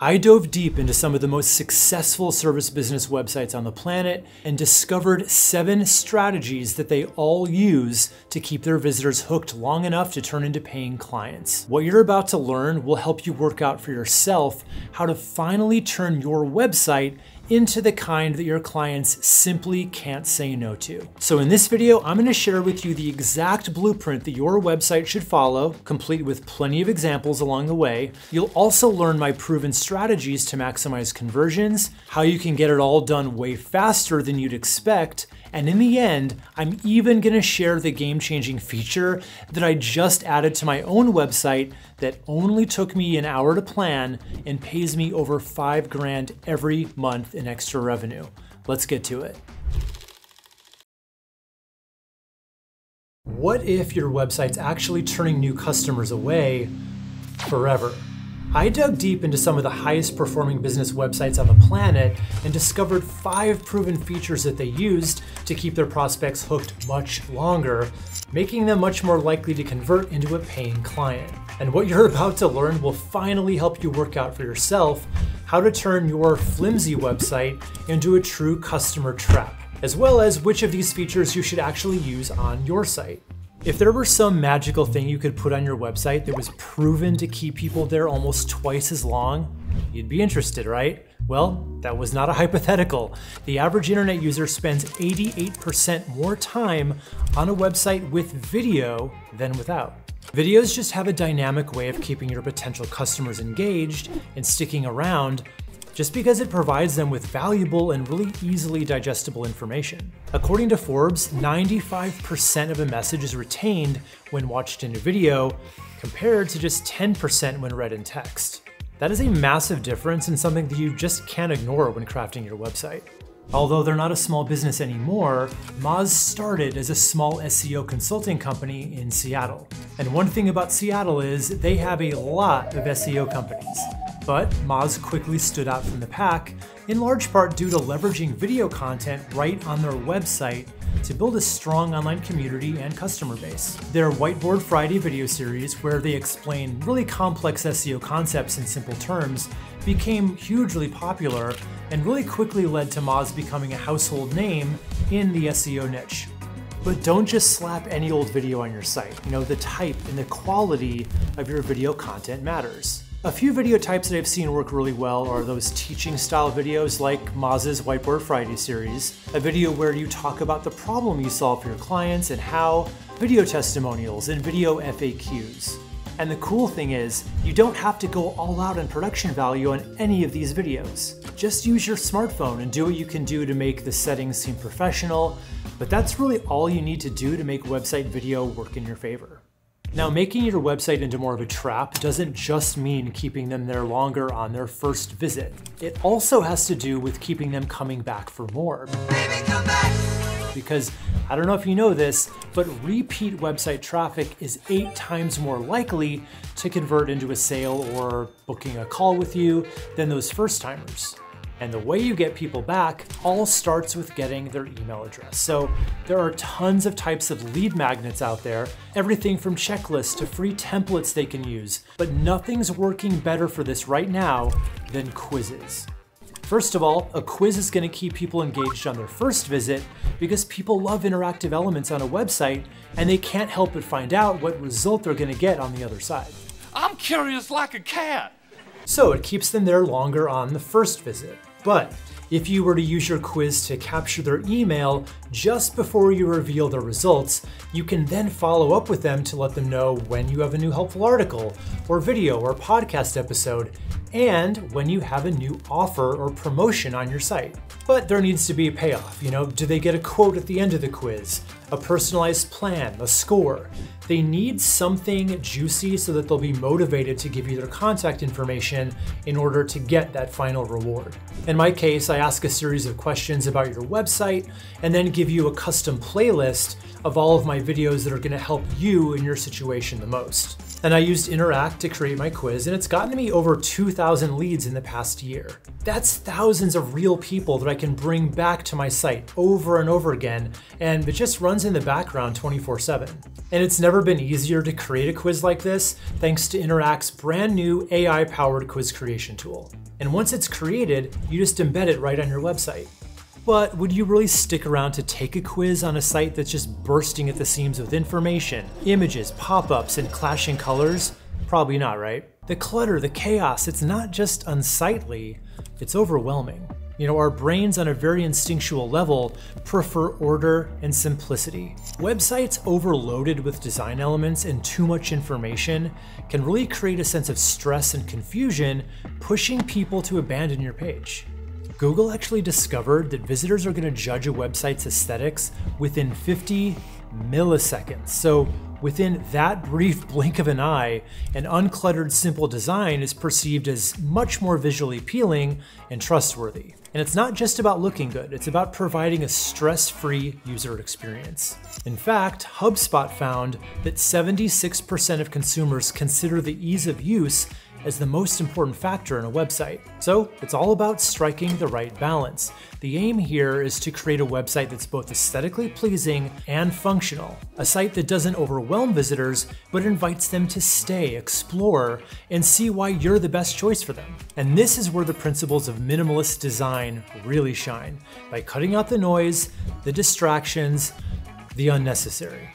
I dove deep into some of the most successful service business websites on the planet and discovered 7 strategies that they all use to keep their visitors hooked long enough to turn into paying clients. What you're about to learn will help you work out for yourself how to finally turn your website into the kind that your clients simply can't say no to. So in this video, I'm gonna share with you the exact blueprint that your website should follow, complete with plenty of examples along the way. You'll also learn my proven strategies to maximize conversions, how you can get it all done way faster than you'd expect, and in the end, I'm even gonna share the game-changing feature that I just added to my own website that only took me an hour to plan and pays me over $5 grand every month in extra revenue. Let's get to it. What if your website's actually turning new customers away forever? I dug deep into some of the highest performing business websites on the planet and discovered 5 proven features that they used to keep their prospects hooked much longer, making them much more likely to convert into a paying client. And what you're about to learn will finally help you work out for yourself how to turn your flimsy website into a true customer trap, as well as which of these features you should actually use on your site. If there were some magical thing you could put on your website that was proven to keep people there almost twice as long, you'd be interested, right? Well, that was not a hypothetical. The average internet user spends 88% more time on a website with video than without. Videos just have a dynamic way of keeping your potential customers engaged and sticking around, just because it provides them with valuable and really easily digestible information. According to Forbes, 95% of a message is retained when watched in a video, compared to just 10% when read in text. That is a massive difference and something that you just can't ignore when crafting your website. Although they're not a small business anymore, Moz started as a small SEO consulting company in Seattle. And one thing about Seattle is they have a lot of SEO companies. But Moz quickly stood out from the pack, in large part due to leveraging video content right on their website to build a strong online community and customer base. Their Whiteboard Friday video series, where they explain really complex SEO concepts in simple terms, became hugely popular and really quickly led to Moz becoming a household name in the SEO niche. But don't just slap any old video on your site. The type and the quality of your video content matters. A few video types that I've seen work really well are those teaching style videos like Moz's Whiteboard Friday series, a video where you talk about the problem you solve for your clients and how, video testimonials and video FAQs. And the cool thing is, you don't have to go all out on production value on any of these videos. Just use your smartphone and do what you can do to make the settings seem professional, but that's really all you need to do to make website video work in your favor. Now, making your website into more of a trap doesn't just mean keeping them there longer on their first visit. It also has to do with keeping them coming back for more. Baby, come back! Because, I don't know if you know this, but repeat website traffic is 8 times more likely to convert into a sale or booking a call with you than those first timers. And the way you get people back all starts with getting their email address. So there are tons of types of lead magnets out there, everything from checklists to free templates they can use, but nothing's working better for this right now than quizzes. First of all, a quiz is going to keep people engaged on their first visit because people love interactive elements on a website and they can't help but find out what result they're going to get on the other side. I'm curious like a cat. So it keeps them there longer on the first visit. But if you were to use your quiz to capture their email just before you reveal the results, you can then follow up with them to let them know when you have a new helpful article or video or podcast episode, and when you have a new offer or promotion on your site. But there needs to be a payoff. Do they get a quote at the end of the quiz, a personalized plan, a score? They need something juicy so that they'll be motivated to give you their contact information in order to get that final reward. In my case, I ask a series of questions about your website and then give you a custom playlist of all of my videos that are going to help you in your situation the most. And I used Interact to create my quiz, and it's gotten me over 2,000 leads in the past year. That's thousands of real people that I can bring back to my site over and over again, and it just runs in the background 24/7. And it's never been easier to create a quiz like this thanks to Interact's brand new AI-powered quiz creation tool. And once it's created, you just embed it right on your website. But would you really stick around to take a quiz on a site that's just bursting at the seams with information, images, pop-ups, and clashing colors? Probably not, right? The clutter, the chaos, it's not just unsightly, it's overwhelming. You know, our brains on a very instinctual level prefer order and simplicity. Websites overloaded with design elements and too much information can really create a sense of stress and confusion, pushing people to abandon your page. Google actually discovered that visitors are going to judge a website's aesthetics within 50 milliseconds. So within that brief blink of an eye, an uncluttered, simple design is perceived as much more visually appealing and trustworthy. And it's not just about looking good, it's about providing a stress-free user experience. In fact, HubSpot found that 76% of consumers consider the ease of use as the most important factor in a website. So it's all about striking the right balance. The aim here is to create a website that's both aesthetically pleasing and functional, a site that doesn't overwhelm visitors, but invites them to stay, explore, and see why you're the best choice for them. And this is where the principles of minimalist design really shine, by cutting out the noise, the distractions, the unnecessary.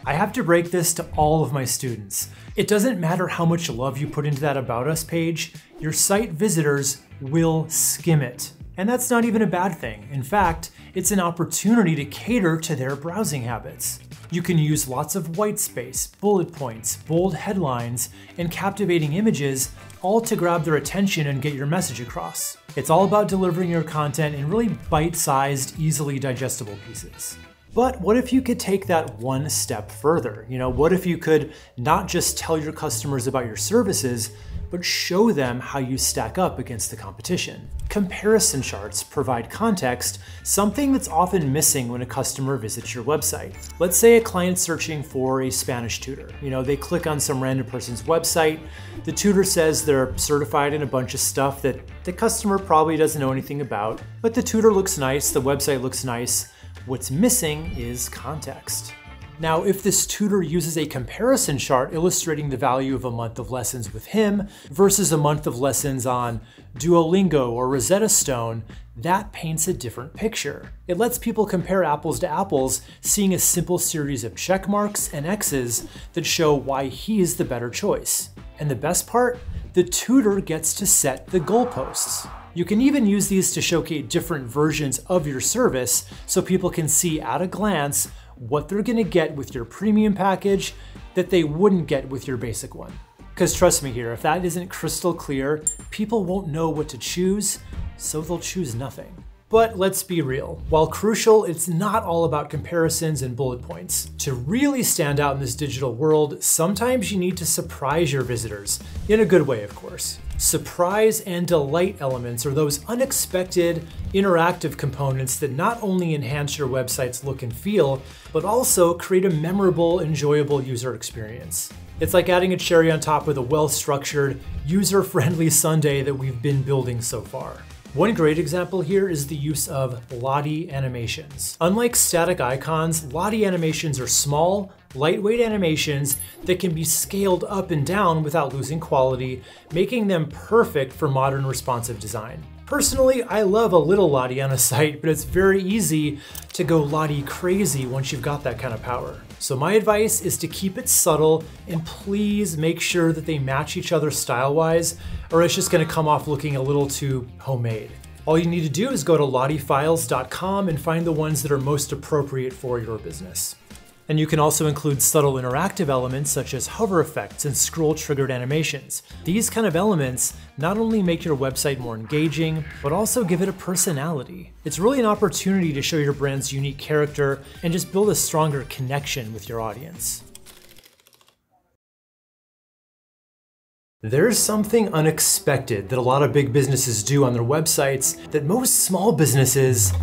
I have to break this to all of my students. It doesn't matter how much love you put into that About Us page, your site visitors will skim it. And that's not even a bad thing. In fact, it's an opportunity to cater to their browsing habits. You can use lots of white space, bullet points, bold headlines, and captivating images, all to grab their attention and get your message across. It's all about delivering your content in really bite-sized, easily digestible pieces. But what if you could take that one step further? You know, what if you could not just tell your customers about your services, but show them how you stack up against the competition? Comparison charts provide context, something that's often missing when a customer visits your website. Let's say a client's searching for a Spanish tutor. You know, they click on some random person's website. The tutor says they're certified in a bunch of stuff that the customer probably doesn't know anything about, but the tutor looks nice, the website looks nice. What's missing is context. Now, if this tutor uses a comparison chart illustrating the value of a month of lessons with him versus a month of lessons on Duolingo or Rosetta Stone, that paints a different picture. It lets people compare apples to apples, seeing a simple series of check marks and X's that show why he is the better choice. And the best part? The tutor gets to set the goalposts. You can even use these to showcase different versions of your service so people can see at a glance what they're gonna get with your premium package that they wouldn't get with your basic one. Because trust me here, if that isn't crystal clear, people won't know what to choose, so they'll choose nothing. But let's be real, while crucial, it's not all about comparisons and bullet points. To really stand out in this digital world, sometimes you need to surprise your visitors, in a good way, of course. Surprise and delight elements are those unexpected, interactive components that not only enhance your website's look and feel, but also create a memorable, enjoyable user experience. It's like adding a cherry on top of the well-structured, user-friendly sundae that we've been building so far. One great example here is the use of Lottie animations. Unlike static icons, Lottie animations are small, lightweight animations that can be scaled up and down without losing quality, making them perfect for modern responsive design. Personally, I love a little Lottie on a site, but it's very easy to go Lottie crazy once you've got that kind of power. So my advice is to keep it subtle and please make sure that they match each other style-wise, or it's just gonna come off looking a little too homemade. All you need to do is go to lottiefiles.com and find the ones that are most appropriate for your business. And you can also include subtle interactive elements such as hover effects and scroll-triggered animations. These kind of elements not only make your website more engaging, but also give it a personality. It's really an opportunity to show your brand's unique character and just build a stronger connection with your audience. There's something unexpected that a lot of big businesses do on their websites that most small businesses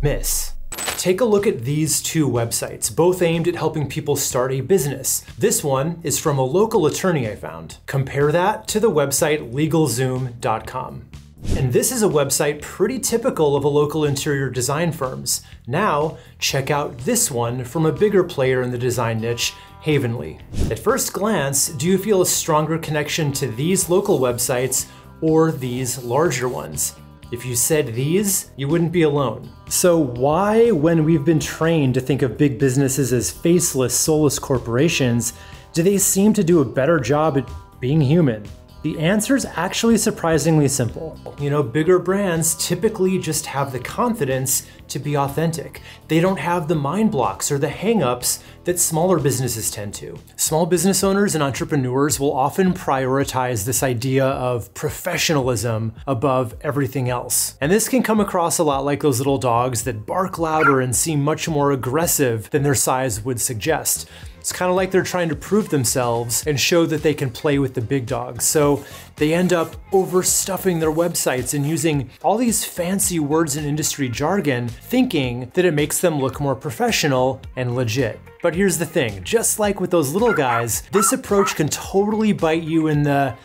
miss. Take a look at these two websites, both aimed at helping people start a business. This one is from a local attorney I found. Compare that to the website LegalZoom.com. And this is a website pretty typical of a local interior design firm's. Now, check out this one from a bigger player in the design niche, Havenly. At first glance, do you feel a stronger connection to these local websites or these larger ones? If you said these, you wouldn't be alone. So why, when we've been trained to think of big businesses as faceless, soulless corporations, do they seem to do a better job at being human? The answer is actually surprisingly simple. You know, bigger brands typically just have the confidence to be authentic. They don't have the mind blocks or the hang-ups that smaller businesses tend to. Small business owners and entrepreneurs will often prioritize this idea of professionalism above everything else. And this can come across a lot like those little dogs that bark louder and seem much more aggressive than their size would suggest. It's kind of like they're trying to prove themselves and show that they can play with the big dogs. So they end up overstuffing their websites and using all these fancy words and industry jargon, thinking that it makes them look more professional and legit. But here's the thing, just like with those little guys, this approach can totally bite you in the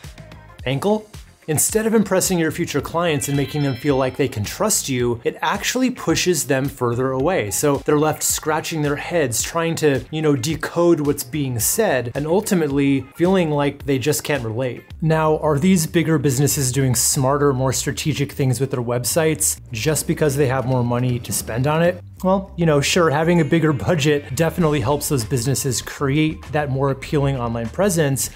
ankle. Instead of impressing your future clients and making them feel like they can trust you, it actually pushes them further away. So they're left scratching their heads, trying to, decode what's being said, and ultimately feeling like they just can't relate. Now, are these bigger businesses doing smarter, more strategic things with their websites just because they have more money to spend on it? Well, sure, having a bigger budget definitely helps those businesses create that more appealing online presence,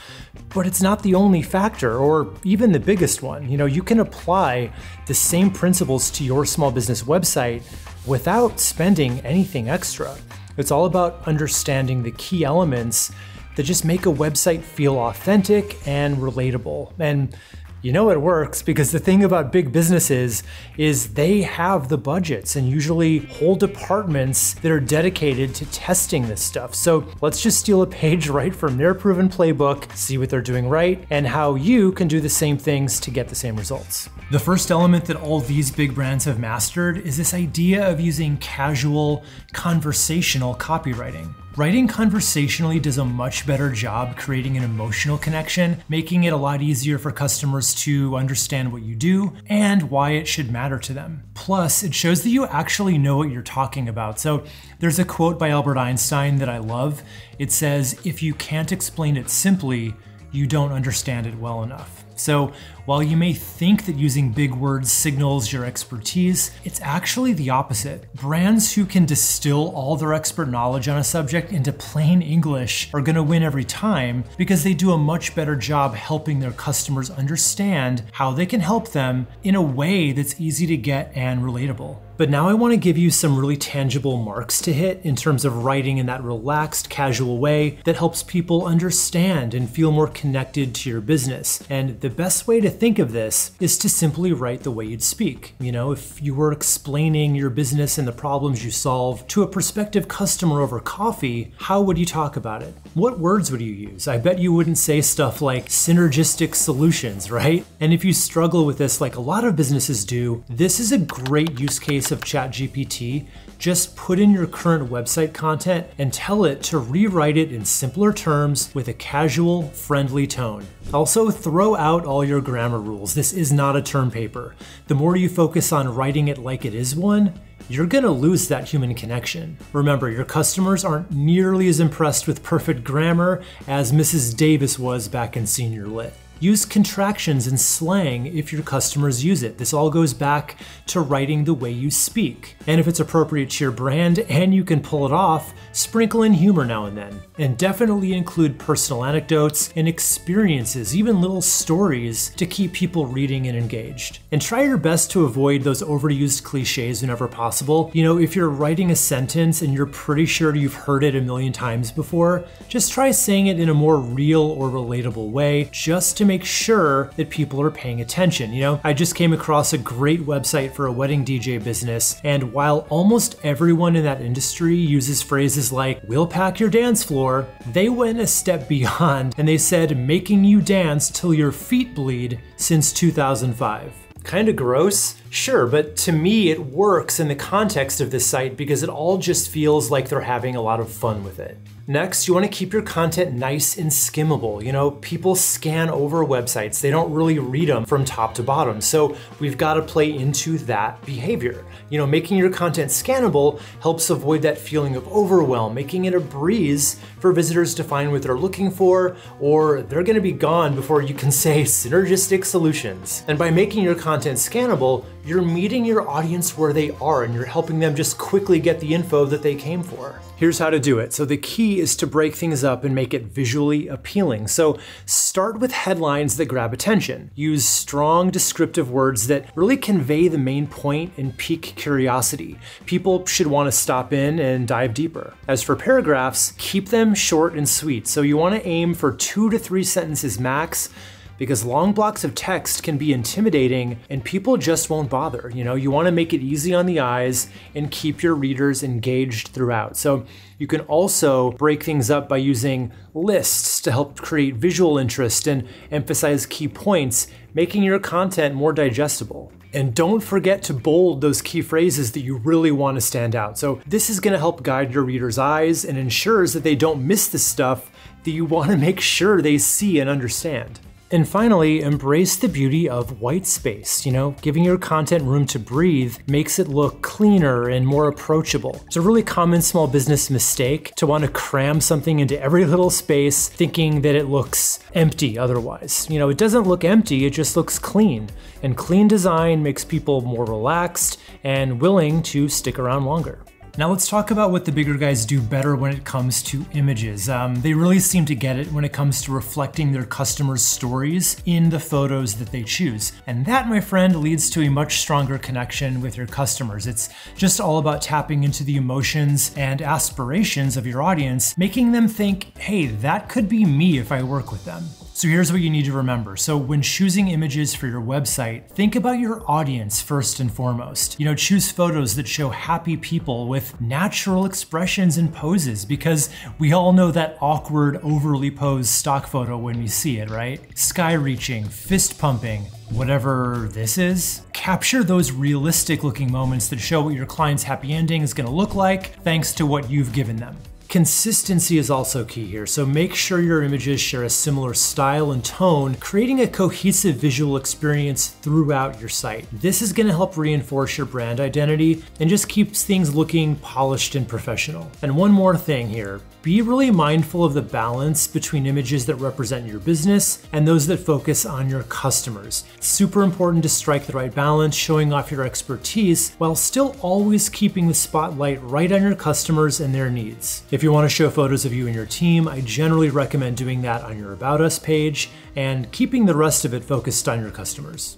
but it's not the only factor or even the biggest one. You can apply the same principles to your small business website without spending anything extra. It's all about understanding the key elements that just make a website feel authentic and relatable. And it works because the thing about big businesses is they have the budgets and usually whole departments that are dedicated to testing this stuff. So let's just steal a page right from their proven playbook, see what they're doing right, and how you can do the same things to get the same results. The first element that all these big brands have mastered is this idea of using casual, conversational copywriting. Writing conversationally does a much better job creating an emotional connection, making it a lot easier for customers to understand what you do and why it should matter to them. Plus, it shows that you actually know what you're talking about. So there's a quote by Albert Einstein that I love. It says, "If you can't explain it simply, you don't understand it well enough." So while you may think that using big words signals your expertise, it's actually the opposite. Brands who can distill all their expert knowledge on a subject into plain English are gonna win every time because they do a much better job helping their customers understand how they can help them in a way that's easy to get and relatable. But now I want to give you some really tangible marks to hit in terms of writing in that relaxed, casual way that helps people understand and feel more connected to your business. And the best way to think of this is to simply write the way you'd speak. If you were explaining your business and the problems you solve to a prospective customer over coffee, how would you talk about it? What words would you use? I bet you wouldn't say stuff like synergistic solutions, right? And if you struggle with this like a lot of businesses do, this is a great use case of ChatGPT. Just put in your current website content and tell it to rewrite it in simpler terms with a casual, friendly tone. Also, throw out all your grammar rules. This is not a term paper. The more you focus on writing it like it is one, you're gonna lose that human connection. Remember, your customers aren't nearly as impressed with perfect grammar as Mrs. Davis was back in Senior Lit. Use contractions and slang if your customers use it. This all goes back to writing the way you speak. And if it's appropriate to your brand and you can pull it off, sprinkle in humor now and then. And definitely include personal anecdotes and experiences, even little stories to keep people reading and engaged. And try your best to avoid those overused cliches whenever possible. If you're writing a sentence and you're pretty sure you've heard it a million times before, just try saying it in a more real or relatable way, just to make sure that people are paying attention. I just came across a great website for a wedding DJ business, and while almost everyone in that industry uses phrases like, "We'll pack your dance floor," they went a step beyond and they said, "Making you dance till your feet bleed since 2005. Kinda gross? Sure, but to me it works in the context of this site because it all just feels like they're having a lot of fun with it. Next, you want to keep your content nice and skimmable. You know, people scan over websites. They don't really read them from top to bottom. So we've got to play into that behavior. You know, making your content scannable helps avoid that feeling of overwhelm, making it a breeze for visitors to find what they're looking for, or they're going to be gone before you can say synergistic solutions. And by making your content scannable, you're meeting your audience where they are and you're helping them just quickly get the info that they came for. Here's how to do it. So the key is to break things up and make it visually appealing. So start with headlines that grab attention. Use strong descriptive words that really convey the main point and pique curiosity. People should want to stop in and dive deeper. As for paragraphs, keep them short and sweet. So you want to aim for 2 to 3 sentences max, because long blocks of text can be intimidating and people just won't bother. You know, you want to make it easy on the eyes and keep your readers engaged throughout. So you can also break things up by using lists to help create visual interest and emphasize key points, making your content more digestible. And don't forget to bold those key phrases that you really want to stand out. So this is going to help guide your readers' eyes and ensures that they don't miss the stuff that you want to make sure they see and understand. And finally, embrace the beauty of white space. You know, giving your content room to breathe makes it look cleaner and more approachable. It's a really common small business mistake to want to cram something into every little space, thinking that it looks empty otherwise. You know, it doesn't look empty, it just looks clean. And clean design makes people more relaxed and willing to stick around longer. Now let's talk about what the bigger guys do better when it comes to images. They really seem to get it when it comes to reflecting their customers' stories in the photos that they choose. And that, my friend, leads to a much stronger connection with your customers. It's just all about tapping into the emotions and aspirations of your audience, making them think, hey, that could be me if I work with them. So here's what you need to remember. So when choosing images for your website, think about your audience first and foremost. You know, choose photos that show happy people with natural expressions and poses, because we all know that awkward, overly posed stock photo when we see it, right? Sky reaching, fist pumping, whatever this is. Capture those realistic looking moments that show what your client's happy ending is gonna look like thanks to what you've given them. Consistency is also key here, so make sure your images share a similar style and tone, creating a cohesive visual experience throughout your site. This is going to help reinforce your brand identity and just keeps things looking polished and professional. And one more thing here, be really mindful of the balance between images that represent your business and those that focus on your customers. It's super important to strike the right balance, showing off your expertise while still always keeping the spotlight right on your customers and their needs. If you want to show photos of you and your team, I generally recommend doing that on your About Us page and keeping the rest of it focused on your customers.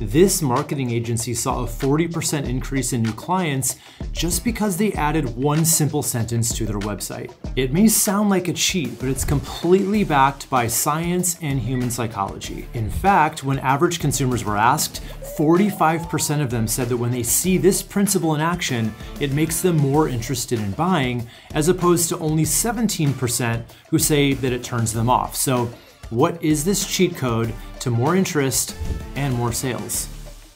This marketing agency saw a 40% increase in new clients just because they added one simple sentence to their website. It may sound like a cheat, but it's completely backed by science and human psychology. In fact, when average consumers were asked, 45% of them said that when they see this principle in action, it makes them more interested in buying, as opposed to only 17% who say that it turns them off. So what is this cheat code to more interest and more sales?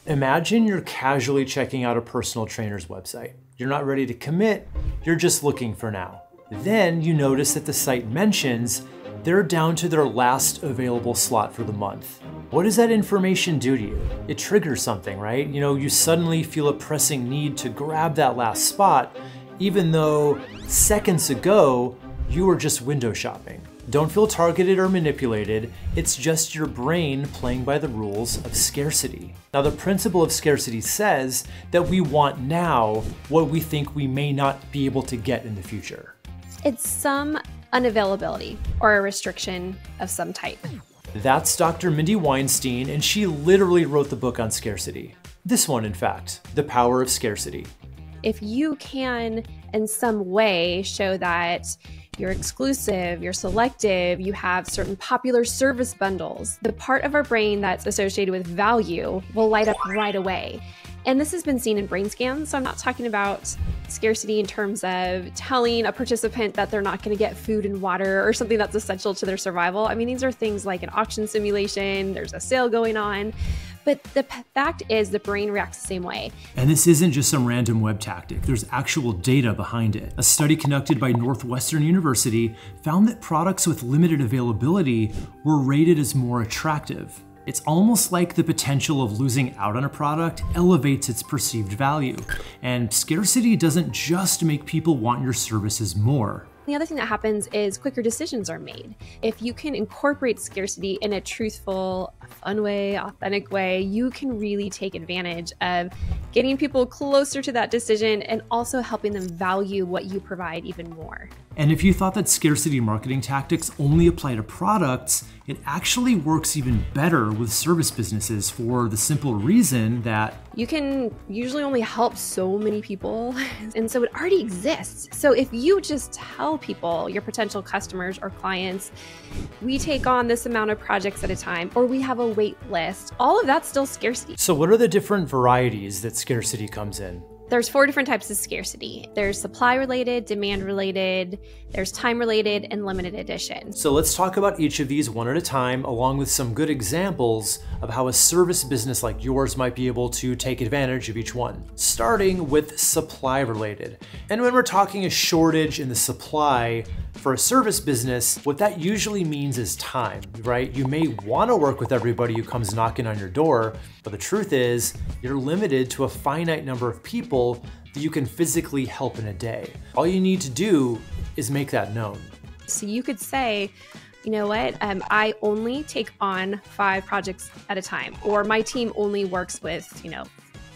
Imagine you're casually checking out a personal trainer's website. You're not ready to commit, you're just looking for now. Then you notice that the site mentions they're down to their last available slot for the month. What does that information do to you? It triggers something, right? You know, you suddenly feel a pressing need to grab that last spot, even though seconds ago you were just window shopping. Don't feel targeted or manipulated, it's just your brain playing by the rules of scarcity. Now, the principle of scarcity says that we want now what we think we may not be able to get in the future. It's some unavailability or a restriction of some type. That's Dr. Mindy Weinstein, and she literally wrote the book on scarcity. This one, in fact, The Power of Scarcity. If you can, in some way, show that You're exclusive, you're selective, you have certain popular service bundles. The part of our brain that's associated with value will light up right away. And this has been seen in brain scans. So I'm not talking about scarcity in terms of telling a participant that they're not going to get food and water or something that's essential to their survival. I mean, these are things like an auction simulation, there's a sale going on. But the fact is the brain reacts the same way. And this isn't just some random web tactic. There's actual data behind it. A study conducted by Northwestern University found that products with limited availability were rated as more attractive. It's almost like the potential of losing out on a product elevates its perceived value. And scarcity doesn't just make people want your services more. The other thing that happens is quicker decisions are made. If you can incorporate scarcity in a truthful, fun way, authentic way, you can really take advantage of getting people closer to that decision and also helping them value what you provide even more. And if you thought that scarcity marketing tactics only apply to products, it actually works even better with service businesses for the simple reason that you can usually only help so many people, and so it already exists. So if you just tell people, your potential customers or clients, we take on this amount of projects at a time, or we have a wait list, all of that's still scarcity. So what are the different varieties that scarcity comes in? There's 4 different types of scarcity. There's supply related, demand related, there's time related, and limited edition. So let's talk about each of these one at a time, along with some good examples of how a service business like yours might be able to take advantage of each one. Starting with supply related. And when we're talking a shortage in the supply for a service business, what that usually means is time, right? You may want to work with everybody who comes knocking on your door, but the truth is you're limited to a finite number of people that you can physically help in a day. All you need to do is make that known. So you could say, you know what, I only take on 5 projects at a time, or my team only works with,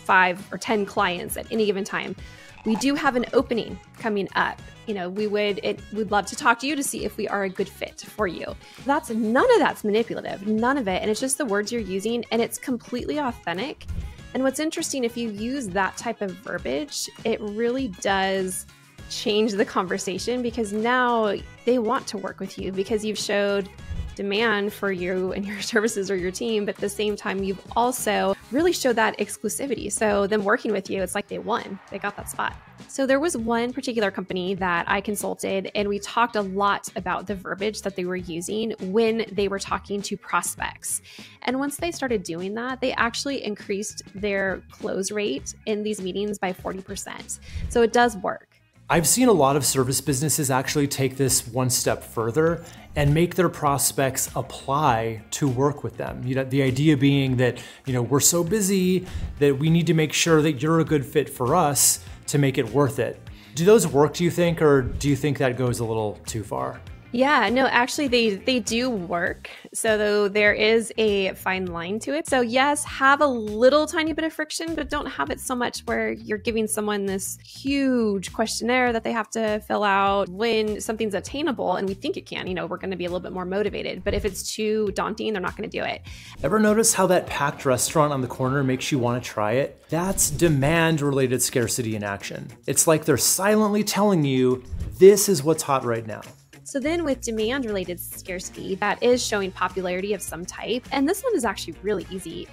5 or 10 clients at any given time. We do have an opening coming up. We'd love to talk to you to see if we are a good fit for you. None of that's manipulative, none of it. And it's just the words you're using, and it's completely authentic. And what's interesting, if you use that type of verbiage, it really does change the conversation, because now they want to work with you because you've showed demand for you and your services or your team, but at the same time, you've also really showed that exclusivity. So them working with you, it's like they won, they got that spot. So there was one particular company that I consulted, and we talked a lot about the verbiage that they were using when they were talking to prospects. And once they started doing that, they actually increased their close rate in these meetings by 40%. So it does work. I've seen a lot of service businesses actually take this one step further and make their prospects apply to work with them. The idea being that, we're so busy that we need to make sure that you're a good fit for us to make it worth it. Do those work, do you think, or do you think that goes a little too far? Yeah, no, actually they do work. So though there is a fine line to it. So yes, have a little tiny bit of friction, but don't have it so much where you're giving someone this huge questionnaire that they have to fill out when something's attainable and we think it can, we're going to be a little bit more motivated. But if it's too daunting, they're not going to do it. Ever notice how that packed restaurant on the corner makes you want to try it? That's demand-related scarcity in action. It's like they're silently telling you, this is what's hot right now. So then with demand-related scarcity, that is showing popularity of some type. And this one is actually really easy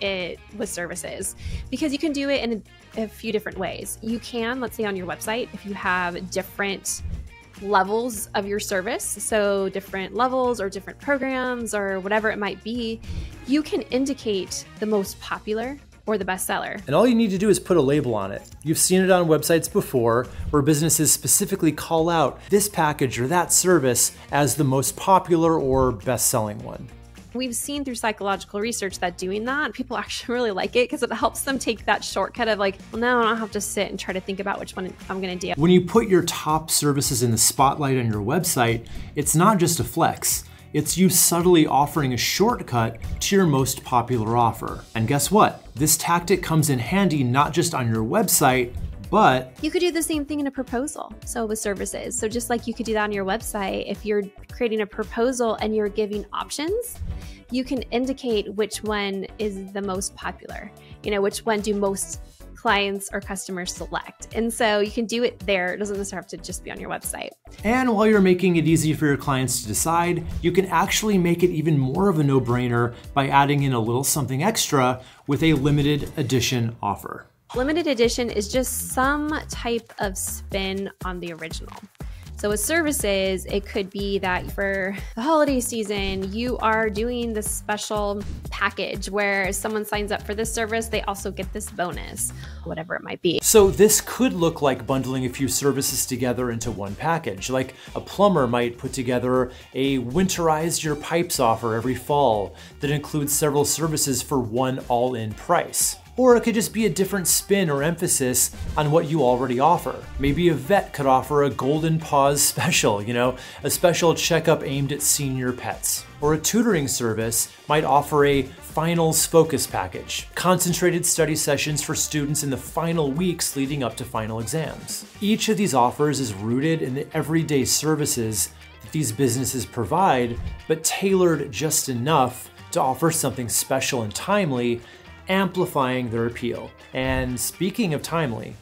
with services, because you can do it in a few different ways. You can, let's say on your website, if you have different levels of your service, so different levels or different programs or whatever it might be, you can indicate the most popular or the bestseller. And all you need to do is put a label on it. You've seen it on websites before where businesses specifically call out this package or that service as the most popular or best-selling one. We've seen through psychological research that doing that, people actually really like it because it helps them take that shortcut of like, well, now I don't have to sit and try to think about which one I'm going to do. When you put your top services in the spotlight on your website, it's not just a flex. It's you subtly offering a shortcut to your most popular offer. And guess what? This tactic comes in handy not just on your website, but you could do the same thing in a proposal. So with services. So just like you could do that on your website, if you're creating a proposal and you're giving options, you can indicate which one is the most popular. Which one do most clients or customers select. And so you can do it there. It doesn't necessarily have to just be on your website. And while you're making it easy for your clients to decide, you can actually make it even more of a no-brainer by adding in a little something extra with a limited edition offer. Limited edition is just some type of spin on the original. So with services, it could be that for the holiday season, you are doing this special package where someone signs up for this service, they also get this bonus, whatever it might be. So this could look like bundling a few services together into one package. Like a plumber might put together a winterize your pipes offer every fall that includes several services for one all-in price. Or it could just be a different spin or emphasis on what you already offer. Maybe a vet could offer a golden pause special, a special checkup aimed at senior pets. Or a tutoring service might offer a finals focus package, concentrated study sessions for students in the final weeks leading up to final exams. Each of these offers is rooted in the everyday services that these businesses provide, but tailored just enough to offer something special and timely, amplifying their appeal. And speaking of timely,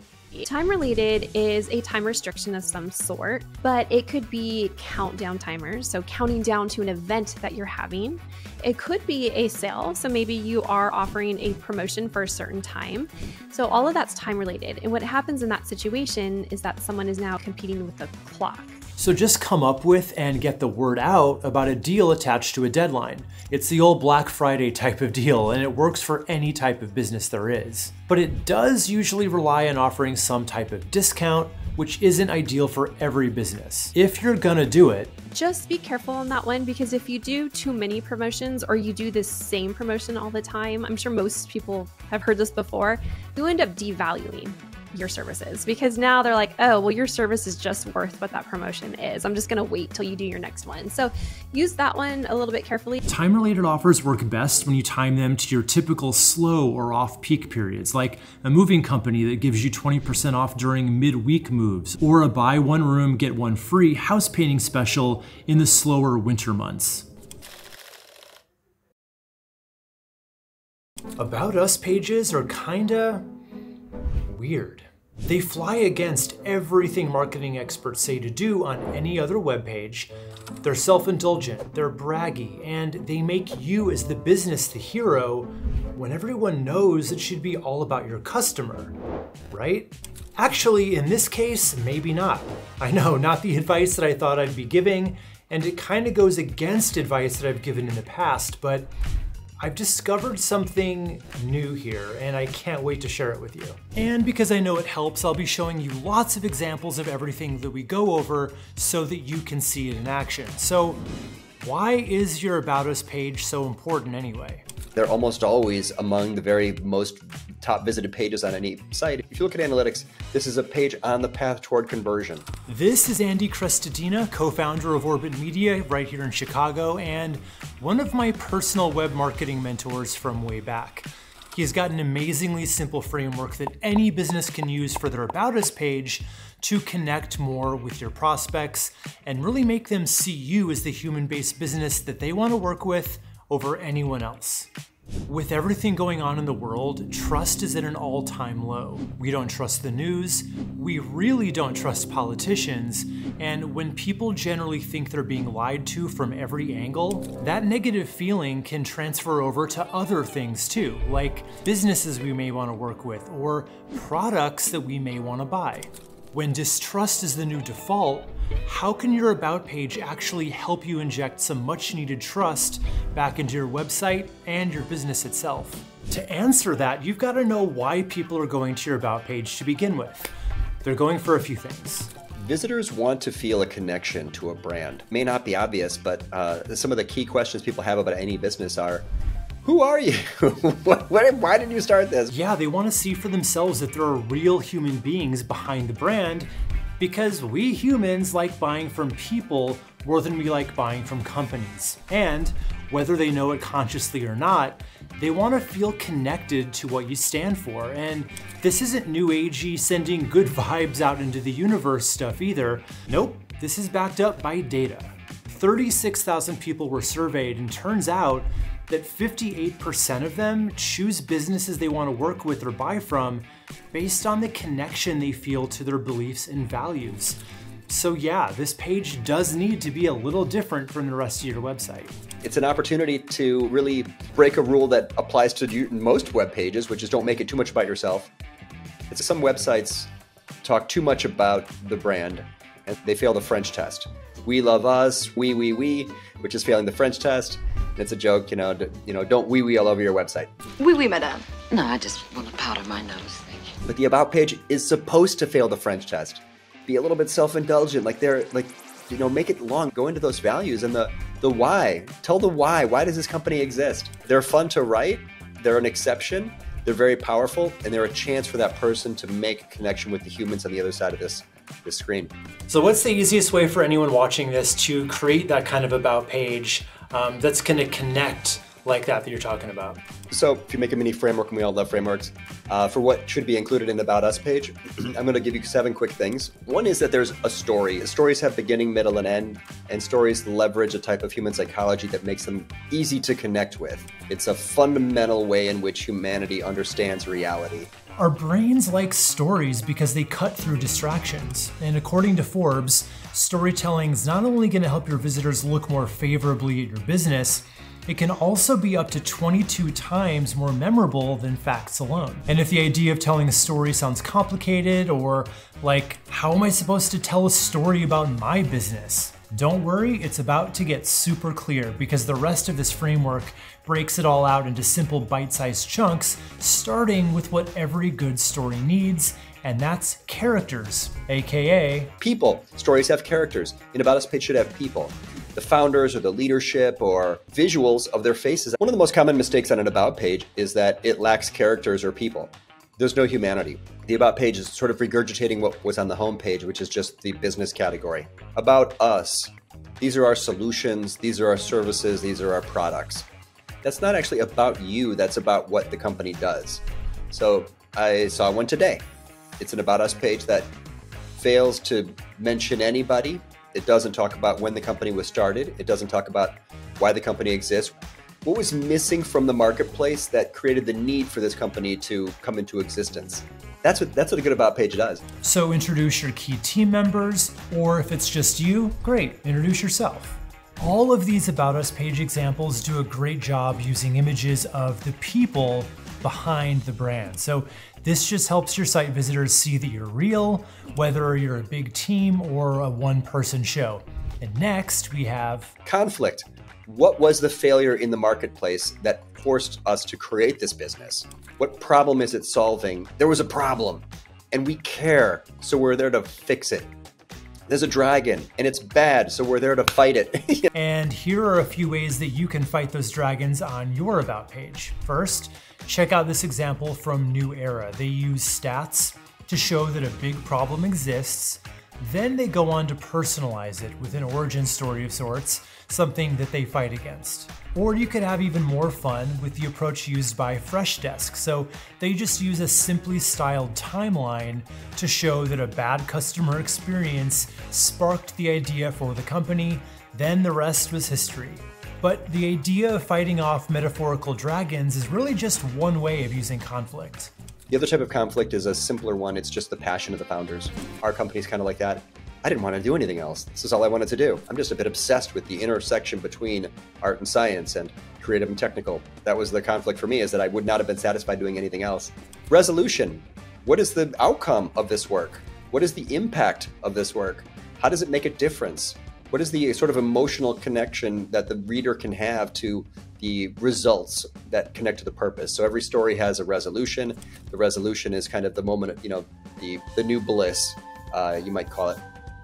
time related is a time restriction of some sort, but it could be countdown timers, so counting down to an event that you're having. It could be a sale, so maybe you are offering a promotion for a certain time. So all of that's time related. And what happens in that situation is that someone is now competing with the clock. So just come up with and get the word out about a deal attached to a deadline. It's the old Black Friday type of deal, and it works for any type of business there is. But it does usually rely on offering some type of discount, which isn't ideal for every business. If you're gonna do it, just be careful on that one, because if you do too many promotions or you do the same promotion all the time, I'm sure most people have heard this before, you end up devaluing your services, because now they're like, oh, well, your service is just worth what that promotion is. I'm just gonna wait till you do your next one. So use that one a little bit carefully. Time-related offers work best when you time them to your typical slow or off-peak periods, like a moving company that gives you 20% off during mid-week moves, or a buy one room, get one free house painting special in the slower winter months. About Us pages are kinda weird. They fly against everything marketing experts say to do on any other web page. They're self-indulgent, they're braggy, and they make you as the business the hero when everyone knows it should be all about your customer, right? Actually, in this case, maybe not. I know, not the advice that I thought I'd be giving, and it kind of goes against advice that I've given in the past, but I've discovered something new here, and I can't wait to share it with you. And because I know it helps, I'll be showing you lots of examples of everything that we go over so that you can see it in action. So why is your About Us page so important anyway? They're almost always among the very most top visited pages on any site. If you look at analytics, this is a page on the path toward conversion. This is Andy Crestodina, co-founder of Orbit Media right here in Chicago, and one of my personal web marketing mentors from way back. He's got an amazingly simple framework that any business can use for their About Us page to connect more with your prospects and really make them see you as the human-based business that they want to work with over anyone else. With everything going on in the world, trust is at an all-time low. We don't trust the news, we really don't trust politicians, and when people generally think they're being lied to from every angle, that negative feeling can transfer over to other things too, like businesses we may want to work with or products that we may want to buy. When distrust is the new default, how can your About page actually help you inject some much needed trust back into your website and your business itself? To answer that, you've got to know why people are going to your About page to begin with. They're going for a few things. Visitors want to feel a connection to a brand. It may not be obvious, but some of the key questions people have about any business are, who are you? Why did you start this? Yeah, they want to see for themselves that there are real human beings behind the brand, because we humans like buying from people more than we like buying from companies. And whether they know it consciously or not, they want to feel connected to what you stand for. And this isn't new agey sending good vibes out into the universe stuff either. Nope, this is backed up by data. 36,000 people were surveyed, and turns out that 58% of them choose businesses they want to work with or buy from based on the connection they feel to their beliefs and values. So yeah, this page does need to be a little different from the rest of your website. It's an opportunity to really break a rule that applies to most web pages, which is don't make it too much about yourself. Some websites talk too much about the brand and they fail the French test. We love us, we, which is failing the French test. And it's a joke, don't we all over your website. Oui, madame. No, I just want to powder my nose, thank you. But the About page is supposed to fail the French test. Be a little bit self-indulgent, make it long, go into those values and the why. Tell the why. Why does this company exist? They're fun to write, they're an exception, they're very powerful, and they're a chance for that person to make a connection with the humans on the other side of this screen. So what's the easiest way for anyone watching this to create that kind of About page that's going to connect like that you're talking about? So if you make a mini framework, and we all love frameworks, for what should be included in the About Us page, I'm going to give you 7 quick things. One is that there's a story. Stories have beginning, middle, and end, and stories leverage a type of human psychology that makes them easy to connect with. It's a fundamental way in which humanity understands reality. Our brains like stories because they cut through distractions. And according to Forbes, storytelling is not only going to help your visitors look more favorably at your business, it can also be up to 22 times more memorable than facts alone. And if the idea of telling a story sounds complicated, or like, how am I supposed to tell a story about my business? Don't worry, it's about to get super clear because the rest of this framework breaks it all out into simple bite-sized chunks, starting with what every good story needs, and that's characters, AKA people. Stories have characters. An About Us page should have people. The founders or the leadership or visuals of their faces. One of the most common mistakes on an About page is that it lacks characters or people. There's no humanity. The About page is sort of regurgitating what was on the home page, which is just the business category. About us. These are our solutions. These are our services. These are our products. That's not actually about you. That's about what the company does. So I saw one today. It's an About Us page that fails to mention anybody. It doesn't talk about when the company was started. It doesn't talk about why the company exists. What was missing from the marketplace that created the need for this company to come into existence? That's what a good About page does. So introduce your key team members, or if it's just you, great, introduce yourself. All of these About Us page examples do a great job using images of the people behind the brand. So this just helps your site visitors see that you're real, whether you're a big team or a one-person show. And next we have conflict. What was the failure in the marketplace that forced us to create this business? What problem is it solving? There was a problem and we care, so we're there to fix it. There's a dragon and it's bad, so we're there to fight it. And here are a few ways that you can fight those dragons on your About page. First, check out this example from New Era. They use stats to show that a big problem exists. Then they go on to personalize it with an origin story of sorts, something that they fight against. Or you could have even more fun with the approach used by Freshdesk. So they just use a simply styled timeline to show that a bad customer experience sparked the idea for the company, then the rest was history. But the idea of fighting off metaphorical dragons is really just one way of using conflict. The other type of conflict is a simpler one. It's just the passion of the founders. Our company's kind of like that. I didn't want to do anything else. This is all I wanted to do. I'm just a bit obsessed with the intersection between art and science and creative and technical. That was the conflict for me, is that I would not have been satisfied doing anything else. Resolution. What is the outcome of this work? What is the impact of this work? How does it make a difference? What is the sort of emotional connection that the reader can have to the results that connect to the purpose? So every story has a resolution. The resolution is kind of the moment, the new bliss, you might call it.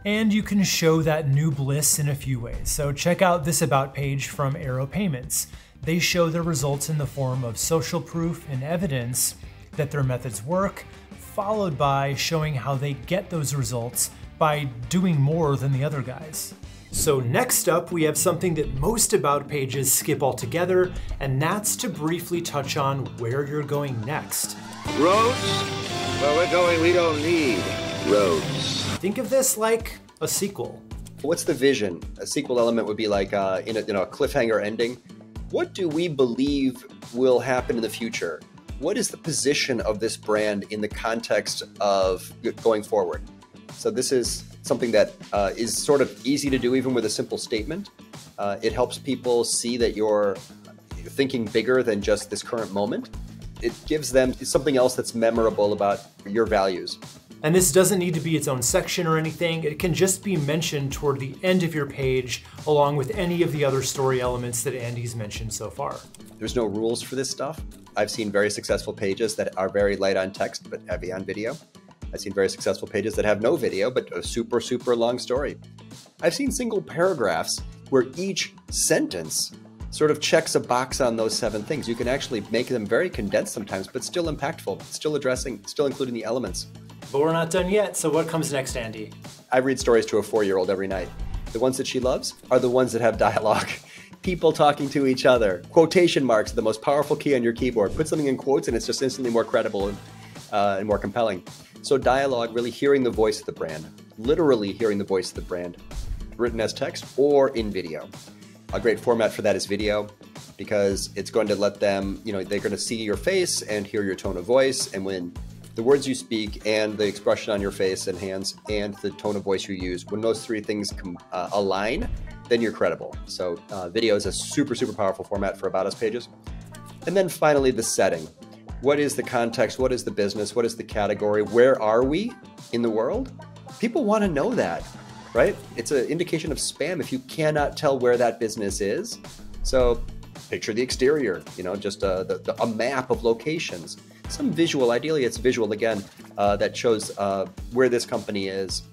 And you can show that new bliss in a few ways. So check out this About page from Arrow Payments. They show their results in the form of social proof and evidence that their methods work, followed by showing how they get those results by doing more than the other guys. So next up, we have something that most About pages skip altogether, and that's to briefly touch on where you're going next. Roads? Where we're going, we don't need roads. Think of this like a sequel. What's the vision? A sequel element would be like in a cliffhanger ending. what do we believe will happen in the future? What is the position of this brand in the context of going forward? So this is something that is sort of easy to do even with a simple statement. It helps people see that you're thinking bigger than just this current moment. It gives them something else that's memorable about your values. And this doesn't need to be its own section or anything. It can just be mentioned toward the end of your page, along with any of the other story elements that Andy's mentioned so far. There's no rules for this stuff. I've seen very successful pages that are very light on text, but heavy on video. I've seen very successful pages that have no video, but a super, super long story. I've seen single paragraphs where each sentence sort of checks a box on those 7 things. You can actually make them very condensed sometimes, but still impactful, still addressing, still including the elements. But we're not done yet, so what comes next, Andy? I read stories to a 4-year-old every night. The ones that she loves are the ones that have dialogue. People talking to each other. Quotation marks are the most powerful key on your keyboard. Put something in quotes and it's just instantly more credible and more compelling. So dialogue, really hearing the voice of the brand, literally hearing the voice of the brand, written as text or in video. A great format for that is video, because it's going to let them, they're going to see your face and hear your tone of voice. And when the words you speak and the expression on your face and hands and the tone of voice you use, when those 3 things align, then you're credible. So video is a super, super powerful format for About Us pages. And then finally, the setting. What is the context? What is the business? What is the category? Where are we in the world? People want to know that, right? It's an indication of spam if you cannot tell where that business is. So picture the exterior, just a map of locations. Some visual, ideally it's visual again, that shows where this company is.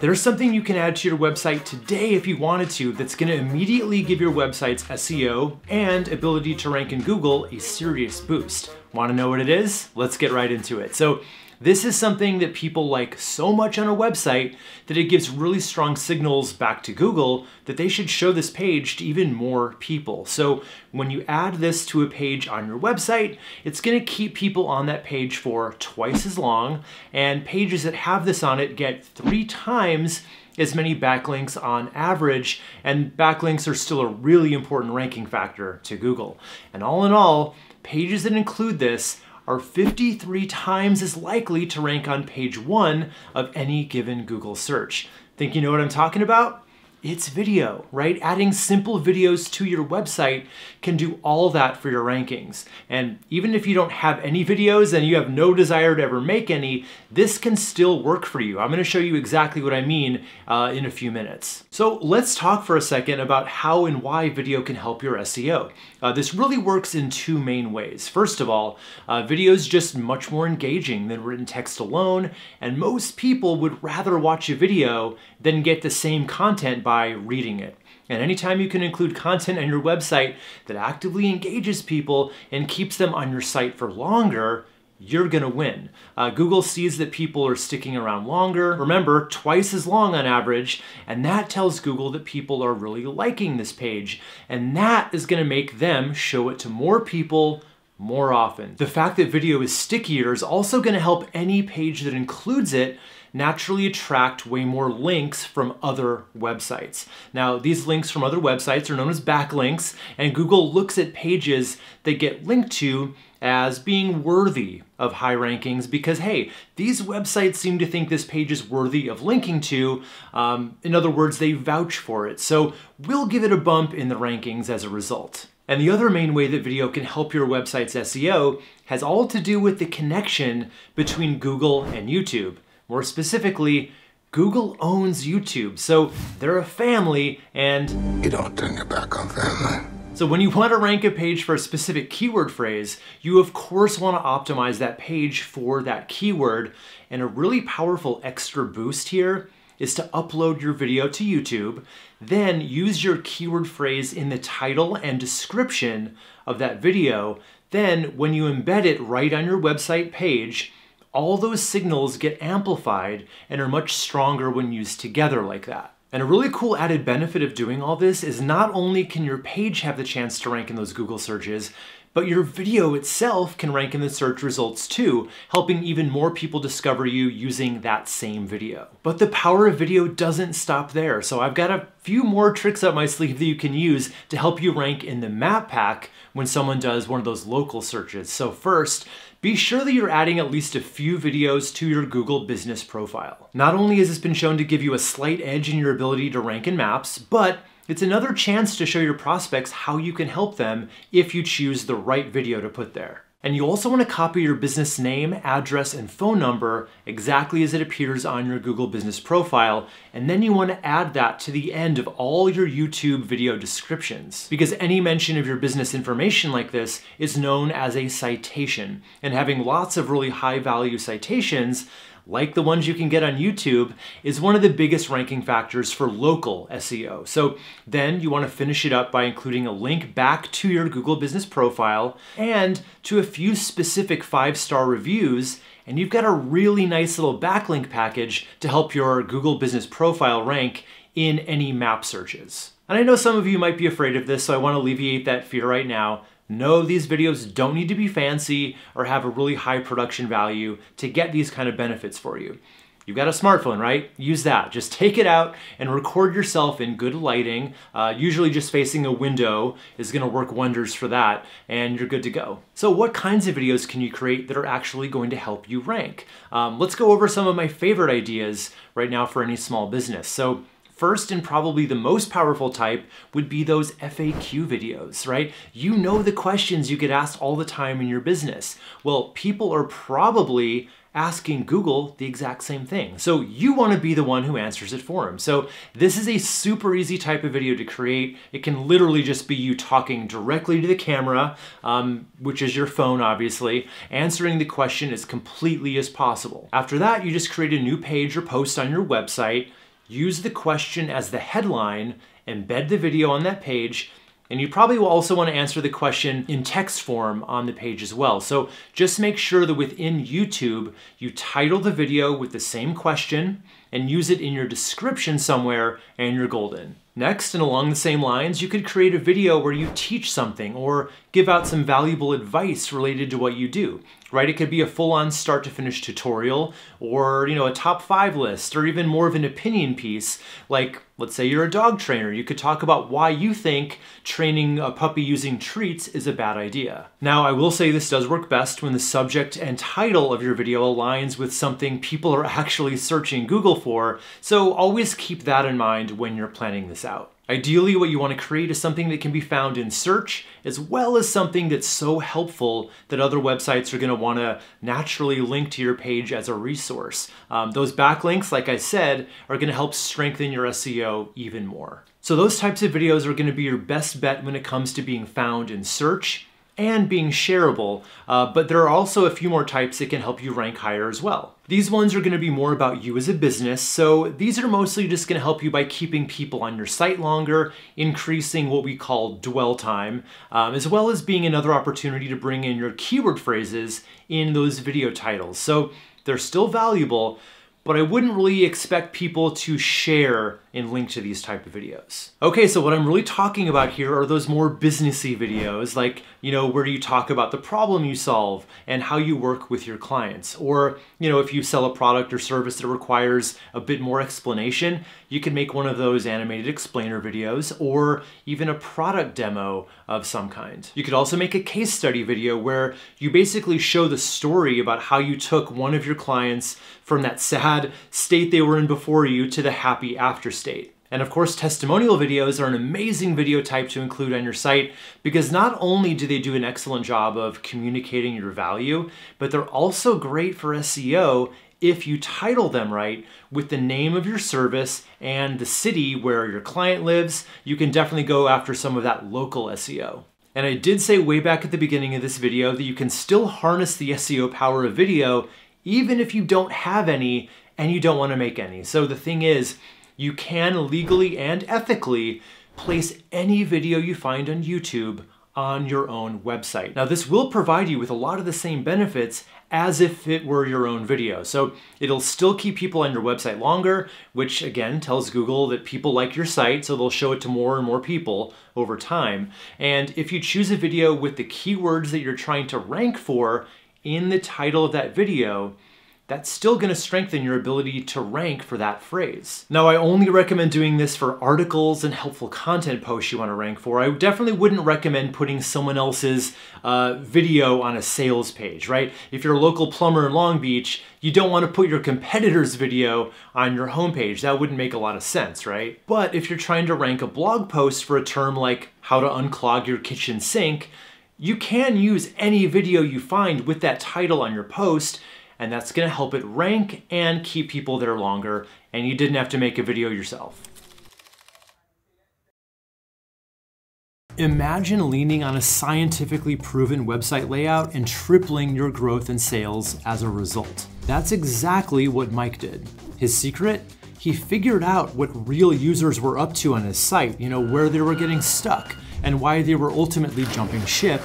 There's something you can add to your website today if you wanted to that's going to immediately give your website's SEO and ability to rank in Google a serious boost. Want to know what it is? Let's get right into it. So this is something that people like so much on a website that it gives really strong signals back to Google that they should show this page to even more people. So when you add this to a page on your website, it's going to keep people on that page for twice as long, and pages that have this on it get 3 times as many backlinks on average, and backlinks are still a really important ranking factor to Google. And all in all, pages that include this are 53 times as likely to rank on page 1 of any given Google search. Think you know what I'm talking about? It's video, right? Adding simple videos to your website can do all that for your rankings. And even if you don't have any videos and you have no desire to ever make any, this can still work for you. I'm going to show you exactly what I mean in a few minutes. So let's talk for a second about how and why video can help your SEO. This really works in 2 main ways. First of all, video is just much more engaging than written text alone, and most people would rather watch a video than get the same content by reading it. And anytime you can include content on your website that actively engages people and keeps them on your site for longer, you're gonna win. Google sees that people are sticking around longer, remember, twice as long on average, and that tells Google that people are really liking this page, and that is gonna make them show it to more people more often. The fact that video is stickier is also gonna help any page that includes it naturally attract way more links from other websites. Now, these links from other websites are known as backlinks, and Google looks at pages that get linked to as being worthy of high rankings because, hey, these websites seem to think this page is worthy of linking to. In other words, they vouch for it. So we'll give it a bump in the rankings as a result. And the other main way that video can help your website's SEO has all to do with the connection between Google and YouTube. More specifically, Google owns YouTube, so they're a family, and you don't turn your back on family. So when you want to rank a page for a specific keyword phrase, you of course want to optimize that page for that keyword, and a really powerful extra boost here is to upload your video to YouTube, then use your keyword phrase in the title and description of that video. Then when you embed it right on your website page, all those signals get amplified and are much stronger when used together like that. And a really cool added benefit of doing all this is not only can your page have the chance to rank in those Google searches, But your video itself can rank in the search results too, helping even more people discover you using that same video. But the power of video doesn't stop there, so I've got a few more tricks up my sleeve that you can use to help you rank in the map pack when someone does one of those local searches. So first, be sure that you're adding at least a few videos to your Google business profile. Not only has this been shown to give you a slight edge in your ability to rank in maps, but it's another chance to show your prospects how you can help them if you choose the right video to put there. And you also want to copy your business name, address, and phone number exactly as it appears on your Google business profile, and then you want to add that to the end of all your YouTube video descriptions. Because any mention of your business information like this is known as a citation, and having lots of really high value citations like the ones you can get on YouTube, is one of the biggest ranking factors for local SEO. So then you want to finish it up by including a link back to your Google business profile and to a few specific 5-star reviews, and you've got a really nice little backlink package to help your Google business profile rank in any map searches. And I know some of you might be afraid of this, so I want to alleviate that fear right now. No, these videos don't need to be fancy or have a really high production value to get these kind of benefits for you. You've got a smartphone, right? Use that. Just take it out and record yourself in good lighting. Usually just facing a window is going to work wonders for that, and you're good to go. So what kinds of videos can you create that are actually going to help you rank? Let's go over some of my favorite ideas right now for any small business. So first, and probably the most powerful type, would be those FAQ videos, right? You know the questions you get asked all the time in your business. Well, people are probably asking Google the exact same thing. So you want to be the one who answers it for them. So this is a super easy type of video to create. It can literally just be you talking directly to the camera, which is your phone obviously, answering the question as completely as possible. After that, you just create a new page or post on your website, use the question as the headline, embed the video on that page, and you probably will also want to answer the question in text form on the page as well. So just make sure that within YouTube, you title the video with the same question and use it in your description somewhere, and you're golden. Next, and along the same lines, you could create a video where you teach something or give out some valuable advice related to what you do, right? It could be a full-on start to finish tutorial, or a top 5 list, or even more of an opinion piece. Like, let's say you're a dog trainer. You could talk about why you think training a puppy using treats is a bad idea. Now, I will say this does work best when the subject and title of your video aligns with something people are actually searching Google for, so always keep that in mind when you're planning this out. Ideally, what you want to create is something that can be found in search, as well as something that's so helpful that other websites are going to want to naturally link to your page as a resource. Those backlinks, like I said, are going to help strengthen your SEO even more. So those types of videos are going to be your best bet when it comes to being found in search and being shareable, but there are also a few more types that can help you rank higher as well. These ones are going to be more about you as a business, so these are mostly just going to help you by keeping people on your site longer, increasing what we call dwell time, as well as being another opportunity to bring in your keyword phrases in those video titles. So they're still valuable, but I wouldn't really expect people to share and link to these type of videos. Okay, so what I'm really talking about here are those more businessy videos, like, where you talk about the problem you solve and how you work with your clients. Or, if you sell a product or service that requires a bit more explanation, you can make one of those animated explainer videos, or even a product demo of some kind. You could also make a case study video where you basically show the story about how you took one of your clients from that sad state they were in before you to the happy after state. And of course, testimonial videos are an amazing video type to include on your site, because not only do they do an excellent job of communicating your value, but they're also great for SEO if you title them right with the name of your service and the city where your client lives. You can definitely go after some of that local SEO. And I did say way back at the beginning of this video that you can still harness the SEO power of video even if you don't have any and you don't want to make any. So the thing is, you can legally and ethically place any video you find on YouTube on your own website. Now, this will provide you with a lot of the same benefits as if it were your own video. So it'll still keep people on your website longer, which again tells Google that people like your site, so they'll show it to more and more people over time. And if you choose a video with the keywords that you're trying to rank for in the title of that video, that's still going to strengthen your ability to rank for that phrase. Now, I only recommend doing this for articles and helpful content posts you want to rank for. I definitely wouldn't recommend putting someone else's video on a sales page, right? If you're a local plumber in Long Beach, you don't want to put your competitor's video on your homepage. That wouldn't make a lot of sense, right? But if you're trying to rank a blog post for a term like how to unclog your kitchen sink, you can use any video you find with that title on your post, and that's gonna help it rank and keep people there longer, and you didn't have to make a video yourself. Imagine leaning on a scientifically proven website layout and tripling your growth in sales as a result. That's exactly what Mike did. His secret? He figured out what real users were up to on his site, where they were getting stuck and why they were ultimately jumping ship.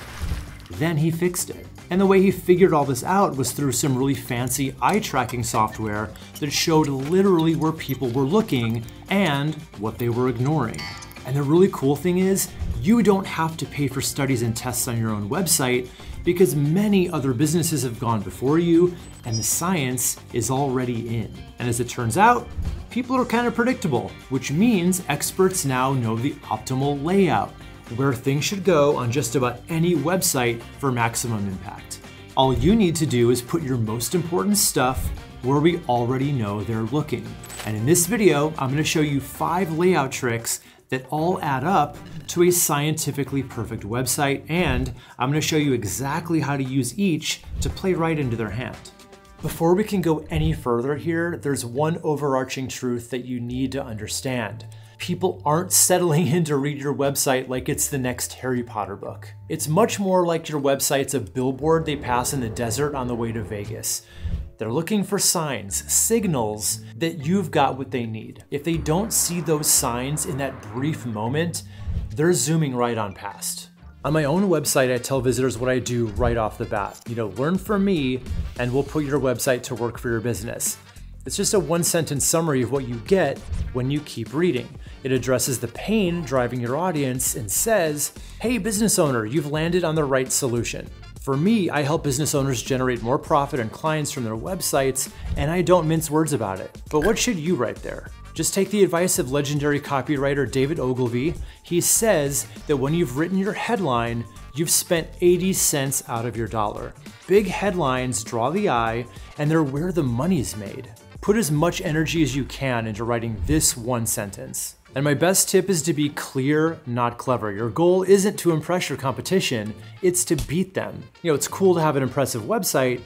Then he fixed it. And the way he figured all this out was through some really fancy eye tracking software that showed literally where people were looking and what they were ignoring. And the really cool thing is, you don't have to pay for studies and tests on your own website because many other businesses have gone before you and the science is already in. And as it turns out, people are kind of predictable, which means experts now know the optimal layout, where things should go on just about any website for maximum impact. All you need to do is put your most important stuff where we already know they're looking. And in this video, I'm going to show you 5 layout tricks that all add up to a scientifically perfect website, and I'm going to show you exactly how to use each to play right into their hand. Before we can go any further here, there's one overarching truth that you need to understand. People aren't settling in to read your website like it's the next Harry Potter book. It's much more like your website's a billboard they pass in the desert on the way to Vegas. They're looking for signs, signals that you've got what they need. If they don't see those signs in that brief moment, they're zooming right on past. On my own website, I tell visitors what I do right off the bat. Learn from me and we'll put your website to work for your business. It's just a 1-sentence summary of what you get when you keep reading. It addresses the pain driving your audience and says, hey, business owner, you've landed on the right solution. For me, I help business owners generate more profit and clients from their websites, and I don't mince words about it. But what should you write there? Just take the advice of legendary copywriter David Ogilvy. He says that when you've written your headline, you've spent 80 cents out of your dollar. Big headlines draw the eye, and they're where the money's made. Put as much energy as you can into writing this one sentence. And my best tip is to be clear, not clever. Your goal isn't to impress your competition, it's to beat them. It's cool to have an impressive website,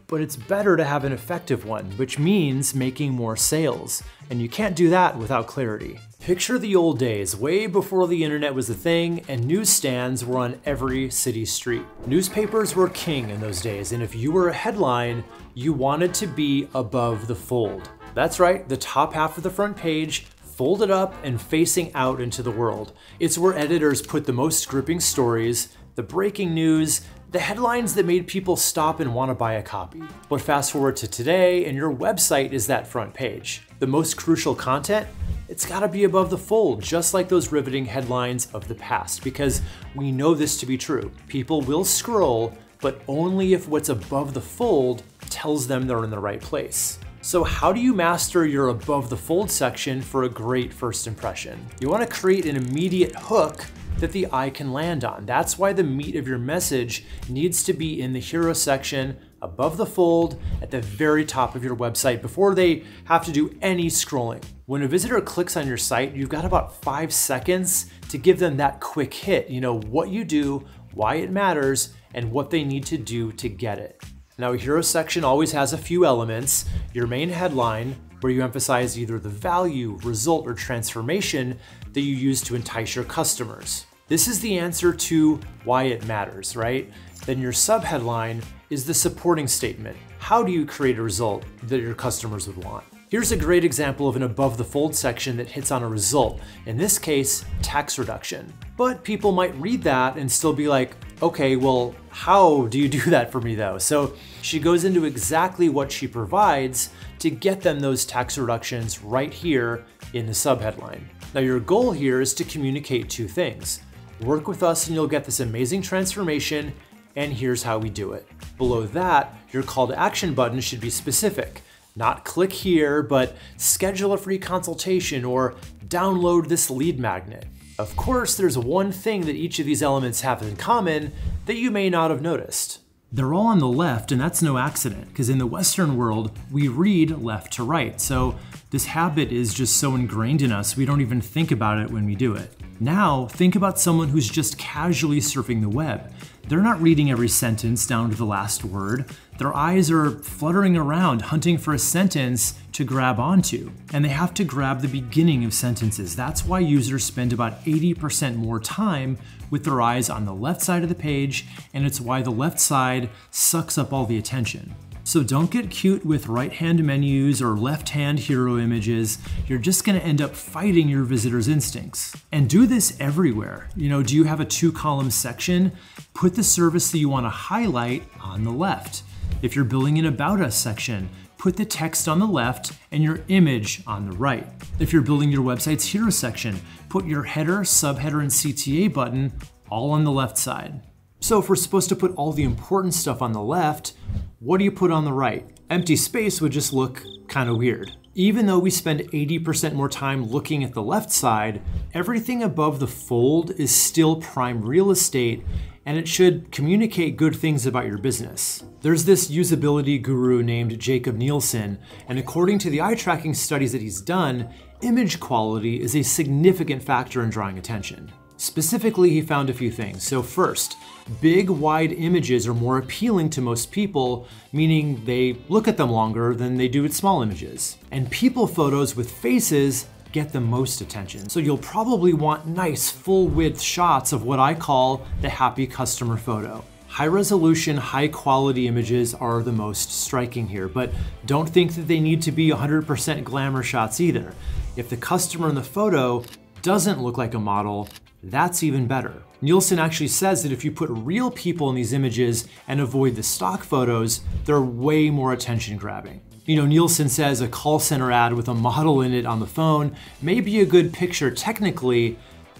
but it's better to have an effective one, which means making more sales. And you can't do that without clarity. Picture the old days, way before the internet was a thing and newsstands were on every city street. Newspapers were king in those days, and if you were a headline, you wanted to be above the fold. That's right, the top half of the front page, folded up and facing out into the world. It's where editors put the most gripping stories, the breaking news, the headlines that made people stop and want to buy a copy. But fast forward to today, and your website is that front page. The most crucial content? It's gotta be above the fold, just like those riveting headlines of the past, because we know this to be true. People will scroll, but only if what's above the fold tells them they're in the right place. So how do you master your above the fold section for a great first impression? You want to create an immediate hook that the eye can land on. That's why the meat of your message needs to be in the hero section, above the fold, at the very top of your website before they have to do any scrolling. When a visitor clicks on your site, you've got about 5 seconds to give them that quick hit. What you do, why it matters, and what they need to do to get it. Now, a hero section always has a few elements. Your main headline, where you emphasize either the value, result, or transformation that you use to entice your customers. This is the answer to why it matters, right? Then your subheadline is the supporting statement. How do you create a result that your customers would want? Here's a great example of an above the fold section that hits on a result, in this case, tax reduction. But people might read that and still be like, okay, well, how do you do that for me though? So she goes into exactly what she provides to get them those tax reductions right here in the subheadline. Now your goal here is to communicate two things. Work with us and you'll get this amazing transformation, and here's how we do it. Below that, your call to action button should be specific. Not click here, but schedule a free consultation or download this lead magnet. Of course, there's one thing that each of these elements have in common that you may not have noticed. They're all on the left, and that's no accident, because in the Western world, we read left to right. So this habit is just so ingrained in us, we don't even think about it when we do it. Now, think about someone who's just casually surfing the web. They're not reading every sentence down to the last word. Their eyes are fluttering around, hunting for a sentence to grab onto. And they have to grab the beginning of sentences. That's why users spend about 80% more time with their eyes on the left side of the page, and it's why the left side sucks up all the attention. So don't get cute with right-hand menus or left-hand hero images. You're just gonna end up fighting your visitor's instincts. And do this everywhere. Do you have a 2-column section? Put the service that you wanna highlight on the left. If you're building an About Us section, put the text on the left and your image on the right. If you're building your website's hero section, put your header, subheader, and CTA button all on the left side. So if we're supposed to put all the important stuff on the left, what do you put on the right? Empty space would just look kind of weird. Even though we spend 80% more time looking at the left side, everything above the fold is still prime real estate, and it should communicate good things about your business. There's this usability guru named Jakob Nielsen, and according to the eye tracking studies that he's done, image quality is a significant factor in drawing attention. Specifically, he found a few things. So first, big, wide images are more appealing to most people, meaning they look at them longer than they do at small images. And people photos with faces get the most attention. So you'll probably want nice, full-width shots of what I call the happy customer photo. High-resolution, high-quality images are the most striking here, but don't think that they need to be 100% glamour shots either. If the customer in the photo doesn't look like a model, that's even better. Nielsen actually says that if you put real people in these images and avoid the stock photos, they're way more attention grabbing. Nielsen says a call center ad with a model in it on the phone may be a good picture technically,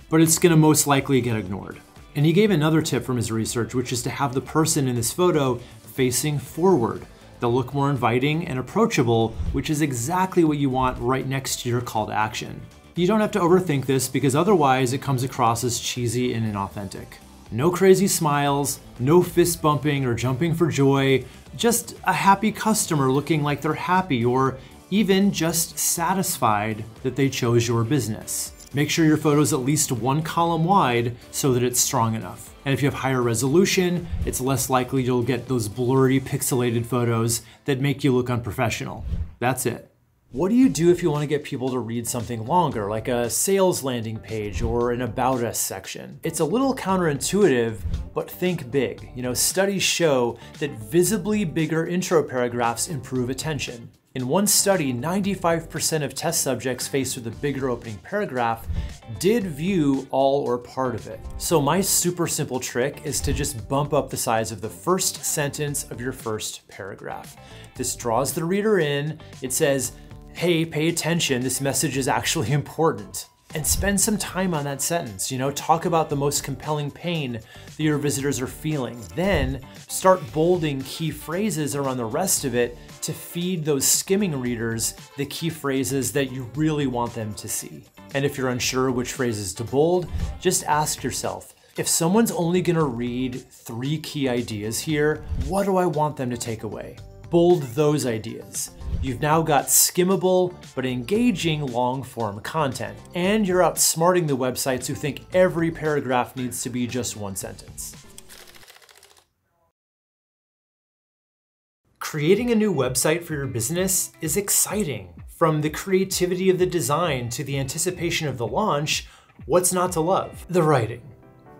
but it's gonna most likely get ignored. And he gave another tip from his research, which is to have the person in this photo facing forward. They'll look more inviting and approachable, which is exactly what you want right next to your call to action. You don't have to overthink this because otherwise it comes across as cheesy and inauthentic. No crazy smiles, no fist bumping or jumping for joy, just a happy customer looking like they're happy or even just satisfied that they chose your business. Make sure your photo is at least 1 column wide so that it's strong enough. And if you have higher resolution, it's less likely you'll get those blurry, pixelated photos that make you look unprofessional. That's it. What do you do if you want to get people to read something longer, like a sales landing page or an About Us section? It's a little counterintuitive, but think big. Studies show that visibly bigger intro paragraphs improve attention. In one study, 95% of test subjects faced with a bigger opening paragraph did view all or part of it. So my super simple trick is to just bump up the size of the first sentence of your first paragraph. This draws the reader in. It says, hey, pay attention, this message is actually important. And spend some time on that sentence, talk about the most compelling pain that your visitors are feeling. Then start bolding key phrases around the rest of it to feed those skimming readers the key phrases that you really want them to see. And if you're unsure which phrases to bold, just ask yourself, if someone's only gonna read 3 key ideas here, what do I want them to take away? Bold those ideas. You've now got skimmable but engaging long-form content, and you're outsmarting the websites who think every paragraph needs to be just 1 sentence. Creating a new website for your business is exciting. From the creativity of the design to the anticipation of the launch, what's not to love? The writing.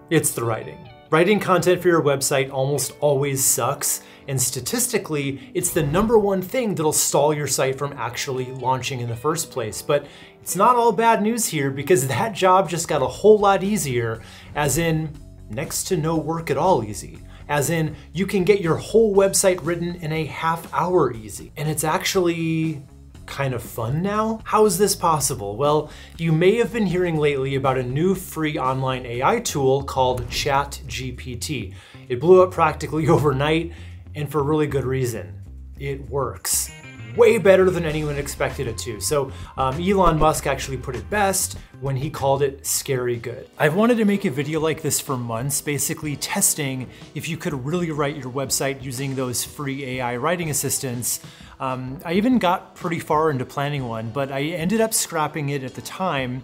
It's the writing. Writing content for your website almost always sucks, and statistically, it's the #1 thing that'll stall your site from actually launching in the first place. But it's not all bad news here, because that job just got a whole lot easier, as in next to no work at all easy. As in, you can get your whole website written in a half hour easy. And it's actually kind of fun now? How is this possible? Well, you may have been hearing lately about a new free online AI tool called ChatGPT. It blew up practically overnight, and for really good reason. It works. Way better than anyone expected it to. So Elon Musk actually put it best when he called it scary good. I've wanted to make a video like this for months, basically testing if you could really write your website using those free AI writing assistants. I even got pretty far into planning one, but I ended up scrapping it at the time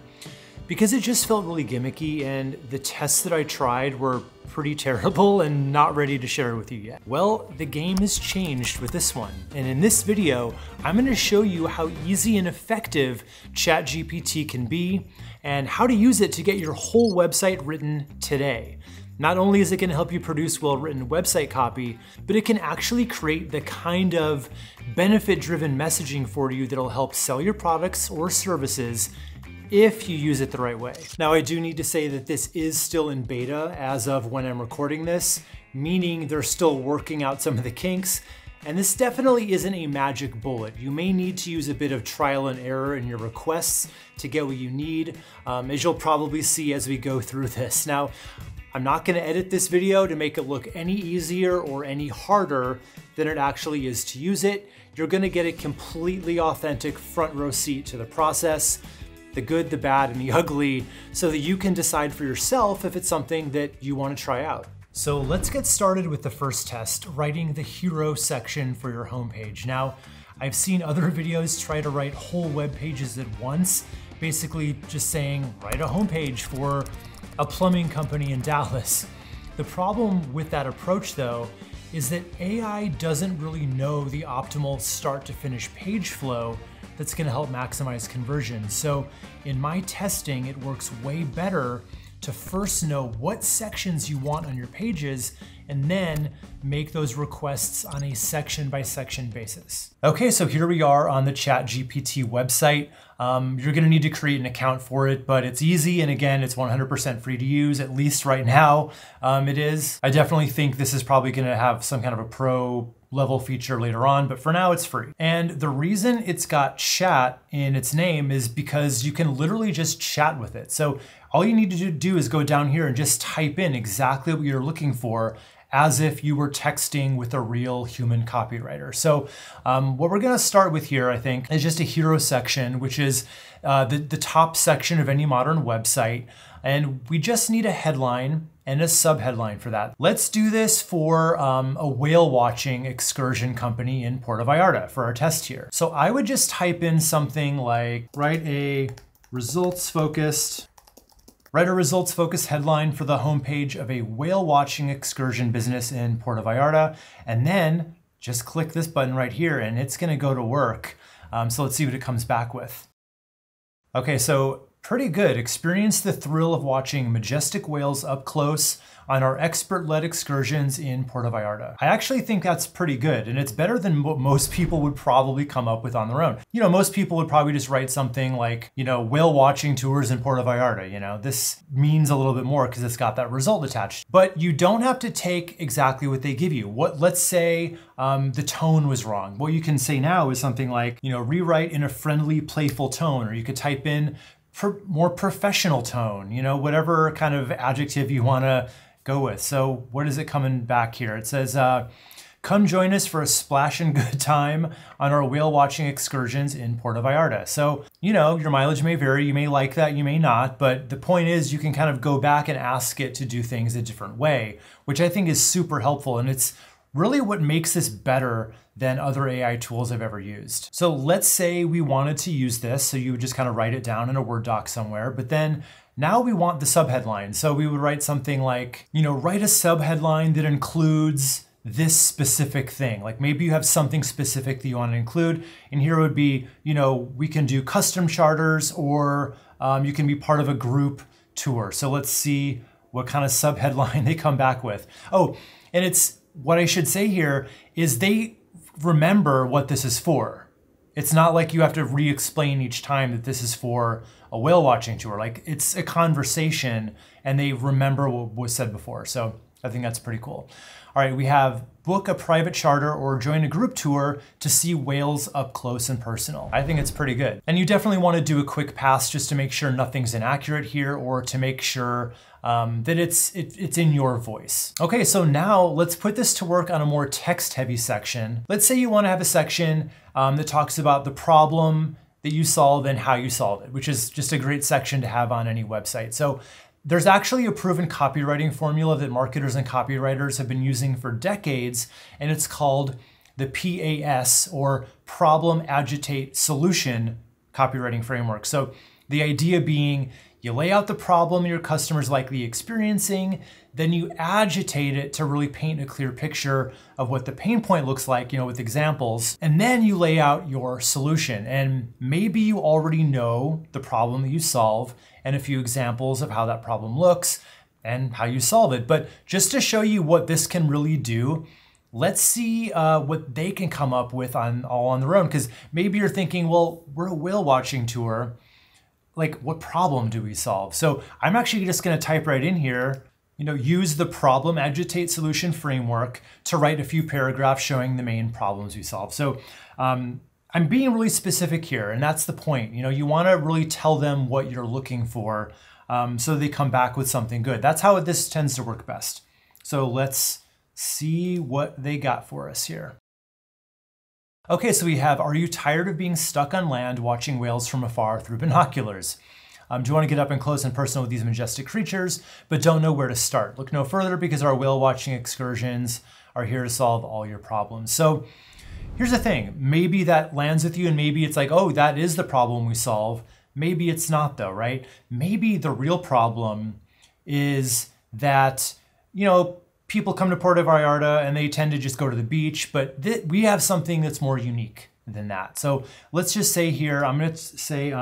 because it just felt really gimmicky, and the tests that I tried were pretty terrible and not ready to share with you yet. Well, the game has changed with this one. And in this video, I'm gonna show you how easy and effective ChatGPT can be and how to use it to get your whole website written today. Not only is it gonna help you produce well-written website copy, but it can actually create the kind of benefit-driven messaging for you that'll help sell your products or services if you use it the right way. Now, I do need to say that this is still in beta as of when I'm recording this, meaning they're still working out some of the kinks, and this definitely isn't a magic bullet. You may need to use a bit of trial and error in your requests to get what you need, as you'll probably see as we go through this. Now, I'm not gonna edit this video to make it look any easier or any harder than it actually is to use it. You're gonna get a completely authentic front row seat to the process, the good, the bad, and the ugly, so that you can decide for yourself if it's something that you want to try out. So let's get started with the first test, writing the hero section for your homepage. Now, I've seen other videos try to write whole web pages at once, basically just saying, write a homepage for a plumbing company in Dallas. The problem with that approach, though, is that AI doesn't really know the optimal start to finish page flow that's gonna help maximize conversion. So in my testing, it works way better to first know what sections you want on your pages and then make those requests on a section by section basis. Okay, so here we are on the ChatGPT website. You're gonna need to create an account for it, but it's easy, and again, it's 100% free to use, at least right now it is. I definitely think this is probably gonna have some kind of a pro level feature later on, but for now it's free. And the reason it's got chat in its name is because you can literally just chat with it. So all you need to do is go down here and just type in exactly what you're looking for, as if you were texting with a real human copywriter. So what we're gonna start with here, I think, is just a hero section, which is the top section of any modern website. And we just need a headline and a subheadline for that. Let's do this for a whale watching excursion company in Puerto Vallarta for our test here. So I would just type in something like, write a results focused headline for the homepage of a whale watching excursion business in Puerto Vallarta, and then just click this button right here and it's gonna go to work. So let's see what it comes back with. Okay, so pretty good. Experience the thrill of watching majestic whales up close on our expert-led excursions in Puerto Vallarta. I actually think that's pretty good, and it's better than what most people would probably come up with on their own. You know, most people would probably just write something like, you know, whale watching tours in Puerto Vallarta. You know, this means a little bit more because it's got that result attached. But you don't have to take exactly what they give you. Let's say the tone was wrong. What you can say now is something like, you know, rewrite in a friendly, playful tone, or you could type in more professional tone, you know, whatever kind of adjective you want to go with. So what is it coming back here? It says, come join us for a splashing good time on our whale watching excursions in Puerto Vallarta. So, you know, your mileage may vary. You may like that, you may not, but the point is you can kind of go back and ask it to do things a different way, which I think is super helpful. And it's really what makes this better than other AI tools I've ever used. So let's say we wanted to use this, so you would just kind of write it down in a Word doc somewhere, but then now we want the subheadline. So we would write something like, you know, write a subheadline that includes this specific thing. Like maybe you have something specific that you want to include, and here would be, you know, we can do custom charters, or you can be part of a group tour. So let's see what kind of subheadline they come back with. Oh, and it's what I should say here is they remember what this is for. It's not like you have to re-explain each time that this is for a whale watching tour. Like, it's a conversation and they remember what was said before. So I think that's pretty cool. All right, we have book a private charter or join a group tour to see whales up close and personal. I think it's pretty good. And you definitely want to do a quick pass just to make sure nothing's inaccurate here, or to make sure that it's in your voice. Okay, so now let's put this to work on a more text-heavy section. Let's say you want to have a section that talks about the problem that you solve and how you solve it, which is just a great section to have on any website. So there's actually a proven copywriting formula that marketers and copywriters have been using for decades, and it's called the PAS, or Problem, Agitate, Solution copywriting framework. So the idea being, you lay out the problem your customer's likely experiencing, then you agitate it to really paint a clear picture of what the pain point looks like, with examples, and then you lay out your solution. And maybe you already know the problem that you solve and a few examples of how that problem looks and how you solve it. But just to show you what this can really do, let's see what they can come up with all on their own. Because maybe you're thinking, well, we're a whale watching tour. Like, what problem do we solve? So I'm actually just gonna type right in here, use the problem, agitate, solution framework to write a few paragraphs showing the main problems we solve. So I'm being really specific here, and that's the point. You wanna really tell them what you're looking for so they come back with something good. That's how this tends to work best. So let's see what they got for us here. Okay, so we have, are you tired of being stuck on land watching whales from afar through binoculars? Do you want to get up and close and personal with these majestic creatures, but don't know where to start? Look no further, because our whale watching excursions are here to solve all your problems. So here's the thing. Maybe that lands with you, and maybe it's like, oh, that is the problem we solve. Maybe it's not, though, right? Maybe the real problem is that, people come to Puerto Vallarta and they tend to just go to the beach, but we have something that's more unique than that. So let's just say here, I'm going to say,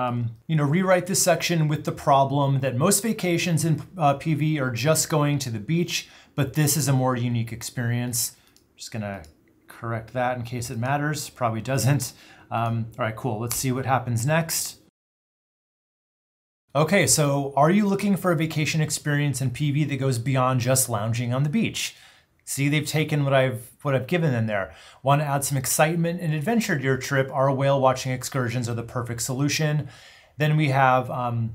rewrite this section with the problem that most vacations in PV are just going to the beach, but this is a more unique experience. Just going to correct that in case it matters. Probably doesn't. All right, cool. Let's see what happens next. Okay, so are you looking for a vacation experience in PV that goes beyond just lounging on the beach? See, they've taken what I've given them there. Want to add some excitement and adventure to your trip? Our whale watching excursions are the perfect solution. Then we have kind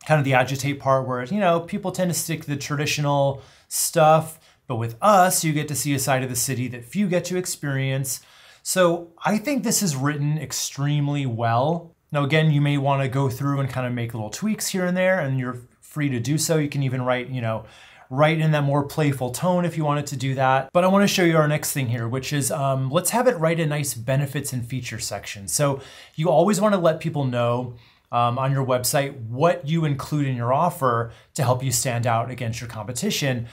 of the agitate part where, people tend to stick to the traditional stuff, but with us, you get to see a side of the city that few get to experience. So I think this is written extremely well. Now, again, you may want to go through and kind of make little tweaks here and there, and you're free to do so. You can even write in that more playful tone if you wanted to do that. But I want to show you our next thing here, which is let's have it write a nice benefits and features section. So you always want to let people know on your website what you include in your offer to help you stand out against your competition.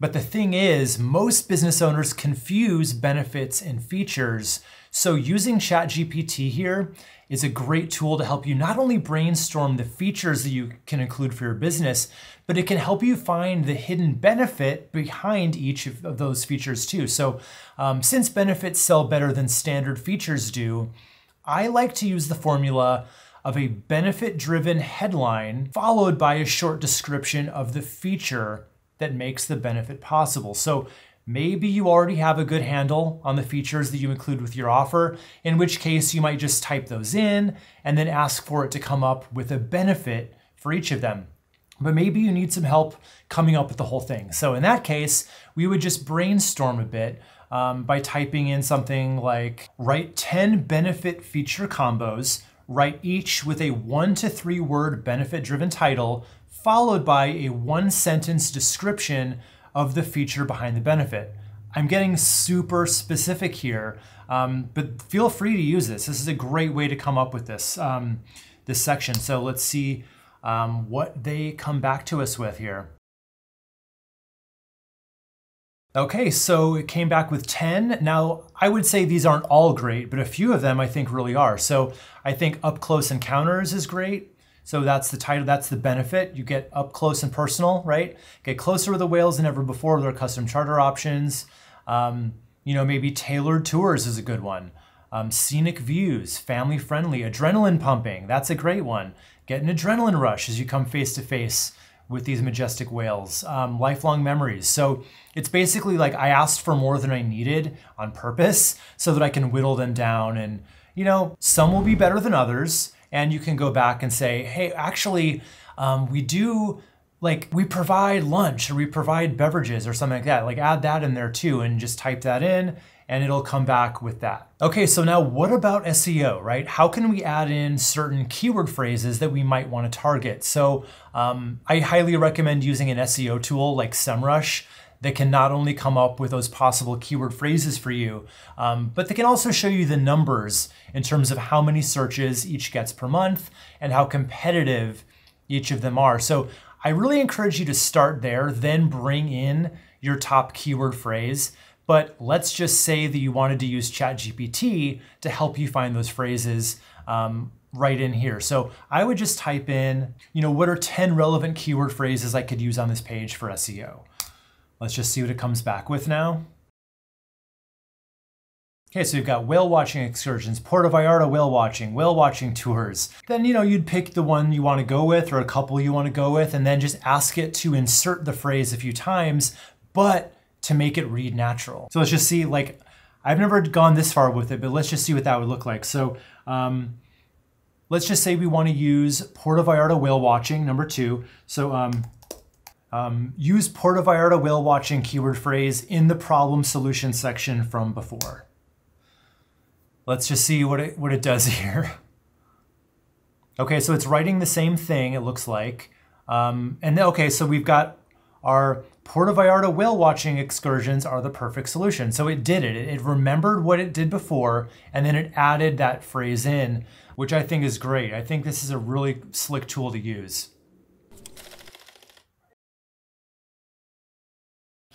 But the thing is, most business owners confuse benefits and features. So using ChatGPT here is a great tool to help you not only brainstorm the features that you can include for your business, but it can help you find the hidden benefit behind each of those features too. So since benefits sell better than standard features do, I like to use the formula of a benefit-driven headline followed by a short description of the feature that makes the benefit possible. So maybe you already have a good handle on the features that you include with your offer, in which case you might just type those in and then ask for it to come up with a benefit for each of them. But maybe you need some help coming up with the whole thing. So in that case, we would just brainstorm a bit by typing in something like, write 10 benefit feature combos, write each with a 1 to 3 word benefit-driven title, followed by a 1-sentence description of the feature behind the benefit. I'm getting super specific here, but feel free to use this. This is a great way to come up with this section. So let's see what they come back to us with here. Okay, so it came back with 10. Now, I would say these aren't all great, but a few of them I think really are. So I think up close encounters is great. So that's the title, that's the benefit. You get up close and personal, right? Get closer with the whales than ever before with our custom charter options. Maybe tailored tours is a good one. Scenic views, family friendly, adrenaline pumping, that's a great one. Get an adrenaline rush as you come face to face with these majestic whales. Lifelong memories. So it's basically like I asked for more than I needed on purpose so that I can whittle them down. And, some will be better than others. And you can go back and say, hey, actually, we provide lunch or we provide beverages or something like that. Like add that in there too and just type that in and it'll come back with that. Okay, so now what about SEO, right? How can we add in certain keyword phrases that we might want to target? So I highly recommend using an SEO tool like SEMrush that can not only come up with those possible keyword phrases for you, but they can also show you the numbers in terms of how many searches each gets per month and how competitive each of them are. So I really encourage you to start there, then bring in your top keyword phrase. But let's just say that you wanted to use ChatGPT to help you find those phrases right in here. So I would just type in, what are 10 relevant keyword phrases I could use on this page for SEO? Let's just see what it comes back with now. Okay, so you've got whale watching excursions, Puerto Vallarta whale watching tours. Then, you'd pick the one you want to go with or a couple you want to go with, and then just ask it to insert the phrase a few times, but to make it read natural. So let's just see, I've never gone this far with it, but let's just see what that would look like. So let's just say we want to use Puerto Vallarta whale watching, number 2. So use Puerto Vallarta whale watching keyword phrase in the problem solution section from before. Let's just see what it does here. Okay, so it's writing the same thing, it looks like. So we've got our Puerto Vallarta whale watching excursions are the perfect solution. So it did it. It remembered what it did before, and then it added that phrase in, which I think is great. I think this is a really slick tool to use.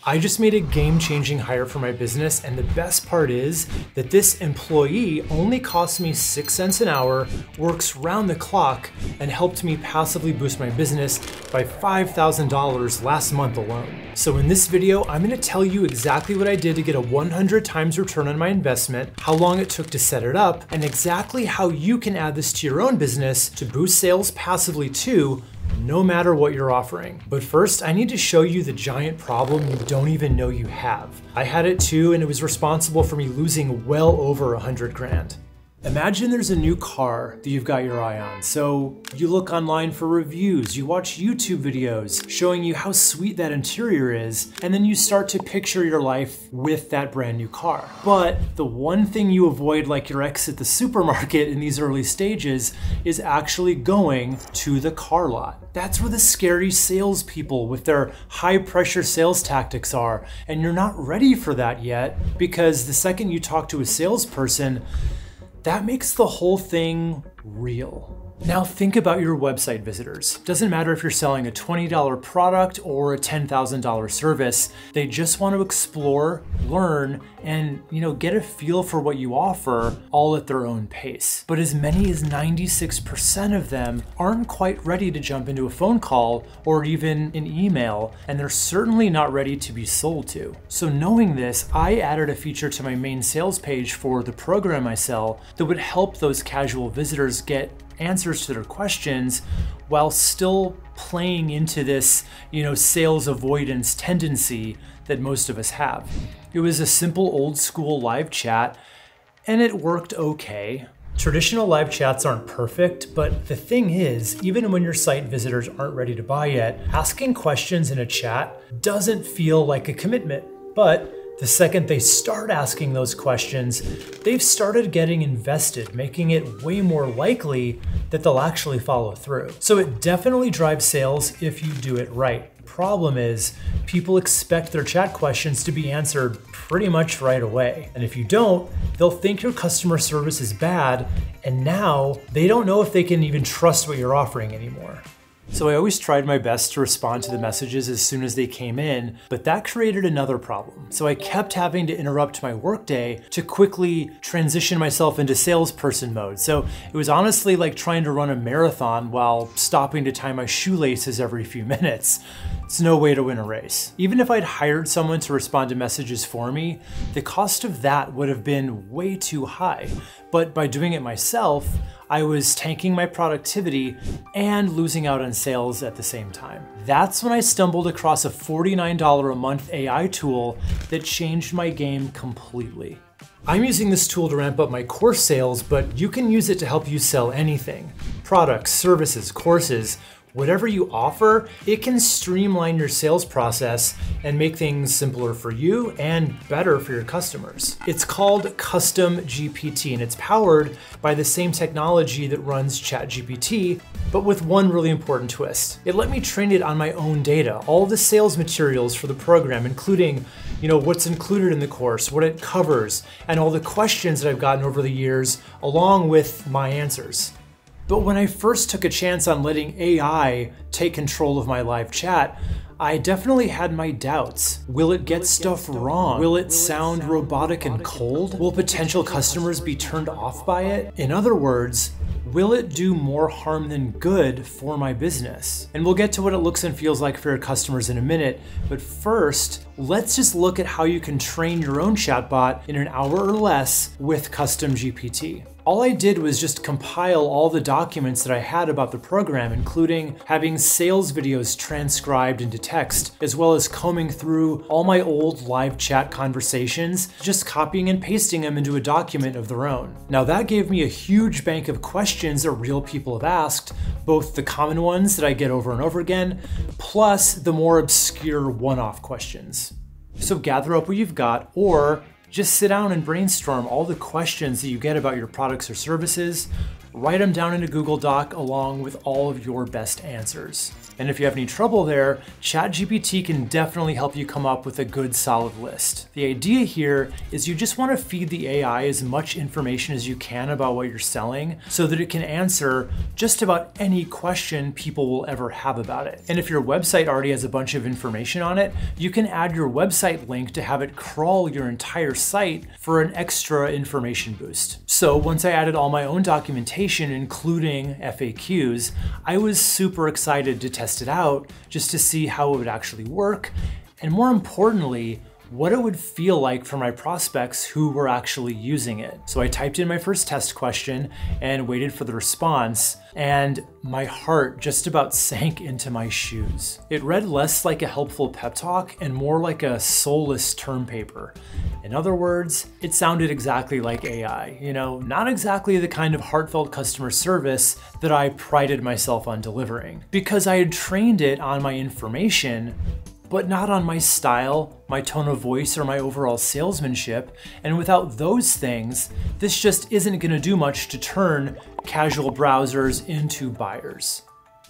I just made a game-changing hire for my business, and the best part is that this employee only cost me 6 cents an hour, works round the clock, and helped me passively boost my business by $5,000 last month alone. So in this video, I'm gonna tell you exactly what I did to get a 100 times return on my investment, how long it took to set it up, and exactly how you can add this to your own business to boost sales passively too, no matter what you're offering. But first, I need to show you the giant problem you don't even know you have. I had it too, and it was responsible for me losing well over 100 grand. Imagine there's a new car that you've got your eye on. So you look online for reviews, you watch YouTube videos showing you how sweet that interior is, and then you start to picture your life with that brand new car. But the one thing you avoid, like your ex at the supermarket in these early stages, is actually going to the car lot. That's where the scary salespeople with their high pressure sales tactics are, and you're not ready for that yet, because the second you talk to a salesperson, that makes the whole thing real. Now think about your website visitors. Doesn't matter if you're selling a $20 product or a $10,000 service, they just want to explore, learn, and get a feel for what you offer all at their own pace. But as many as 96% of them aren't quite ready to jump into a phone call or even an email, and they're certainly not ready to be sold to. So knowing this, I added a feature to my main sales page for the program I sell that would help those casual visitors get answers to their questions while still playing into this, sales avoidance tendency that most of us have. It was a simple old school live chat, and it worked okay. Traditional live chats aren't perfect, but the thing is, even when your site visitors aren't ready to buy yet, asking questions in a chat doesn't feel like a commitment. But the second they start asking those questions, they've started getting invested, making it way more likely that they'll actually follow through. So it definitely drives sales if you do it right. The problem is, people expect their chat questions to be answered pretty much right away. And if you don't, they'll think your customer service is bad, and now they don't know if they can even trust what you're offering anymore. So I always tried my best to respond to the messages as soon as they came in, but that created another problem. So I kept having to interrupt my workday to quickly transition myself into salesperson mode. So it was honestly like trying to run a marathon while stopping to tie my shoelaces every few minutes. It's no way to win a race. Even if I'd hired someone to respond to messages for me, the cost of that would have been way too high. But by doing it myself, I was tanking my productivity and losing out on sales at the same time. That's when I stumbled across a $49 a month AI tool that changed my game completely. I'm using this tool to ramp up my course sales, but you can use it to help you sell anything. Products, services, courses, whatever you offer, it can streamline your sales process and make things simpler for you and better for your customers. It's called Custom GPT, and it's powered by the same technology that runs ChatGPT, but with one really important twist. It let me train it on my own data, all the sales materials for the program, including what's included in the course, what it covers, and all the questions that I've gotten over the years, along with my answers. But when I first took a chance on letting AI take control of my live chat, I definitely had my doubts. Will it get stuff wrong? Will it sound robotic and cold? Will potential customers be turned off by it? In other words, will it do more harm than good for my business? And we'll get to what it looks and feels like for your customers in a minute, but first, let's just look at how you can train your own chatbot in an hour or less with Custom GPT. All I did was just compile all the documents that I had about the program, including having sales videos transcribed into text, as well as combing through all my old live chat conversations, just copying and pasting them into a document of their own. Now that gave me a huge bank of questions that real people have asked, both the common ones that I get over and over again, plus the more obscure one-off questions. So gather up what you've got, or just sit down and brainstorm all the questions that you get about your products or services, write them down in a Google Doc along with all of your best answers. And if you have any trouble there, ChatGPT can definitely help you come up with a good solid list. The idea here is you just want to feed the AI as much information as you can about what you're selling so that it can answer just about any question people will ever have about it. And if your website already has a bunch of information on it, you can add your website link to have it crawl your entire site for an extra information boost. So once I added all my own documentation, including FAQs, I was super excited to test it out just to see how it would actually work, and more importantly, what it would feel like for my prospects who were actually using it. So I typed in my first test question and waited for the response, and my heart just about sank into my shoes. It read less like a helpful pep talk and more like a soulless term paper. In other words, it sounded exactly like AI, not exactly the kind of heartfelt customer service that I prided myself on delivering. Because I had trained it on my information, but not on my style, my tone of voice, or my overall salesmanship. And without those things, this just isn't gonna do much to turn casual browsers into buyers.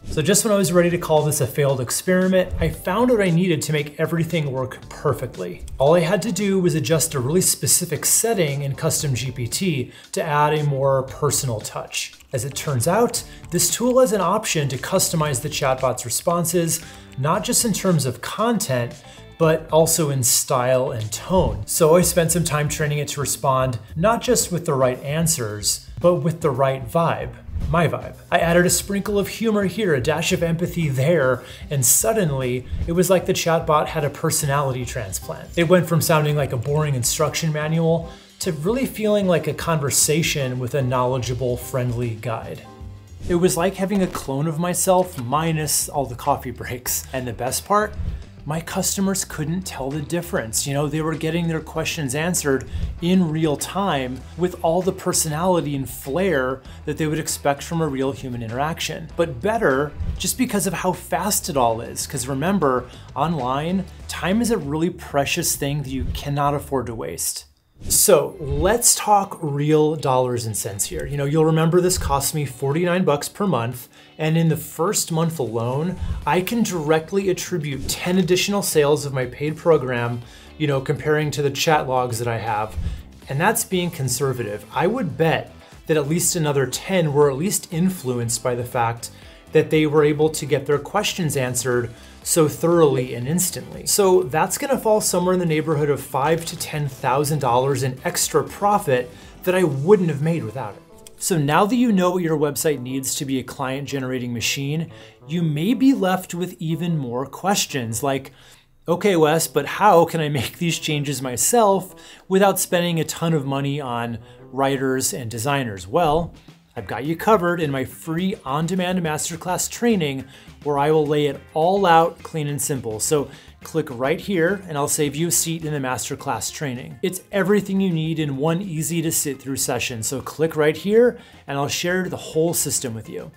So just when I was ready to call this a failed experiment, I found what I needed to make everything work perfectly. All I had to do was adjust a really specific setting in Custom GPT to add a more personal touch. As it turns out, this tool has an option to customize the chatbot's responses, not just in terms of content, but also in style and tone. So I spent some time training it to respond not just with the right answers, but with the right vibe. My vibe. I added a sprinkle of humor here, a dash of empathy there, and suddenly it was like the chatbot had a personality transplant. It went from sounding like a boring instruction manual to really feeling like a conversation with a knowledgeable, friendly guide. It was like having a clone of myself minus all the coffee breaks. And the best part? My customers couldn't tell the difference. They were getting their questions answered in real time with all the personality and flair that they would expect from a real human interaction. But better, just because of how fast it all is. Because remember, online, time is a really precious thing that you cannot afford to waste. So let's talk real dollars and cents here. You'll remember this cost me $49 per month, and in the first month alone, I can directly attribute 10 additional sales of my paid program, comparing to the chat logs that I have, and that's being conservative. I would bet that at least another 10 were at least influenced by the fact that they were able to get their questions answered so thoroughly and instantly. So that's gonna fall somewhere in the neighborhood of $5,000 to $10,000 in extra profit that I wouldn't have made without it. So now that you know what your website needs to be a client generating machine, you may be left with even more questions like, okay, Wes, but how can I make these changes myself without spending a ton of money on writers and designers? Well, I've got you covered in my free on-demand masterclass training where I will lay it all out clean and simple. So click right here and I'll save you a seat in the masterclass training. It's everything you need in one easy to sit through session. So click right here and I'll share the whole system with you.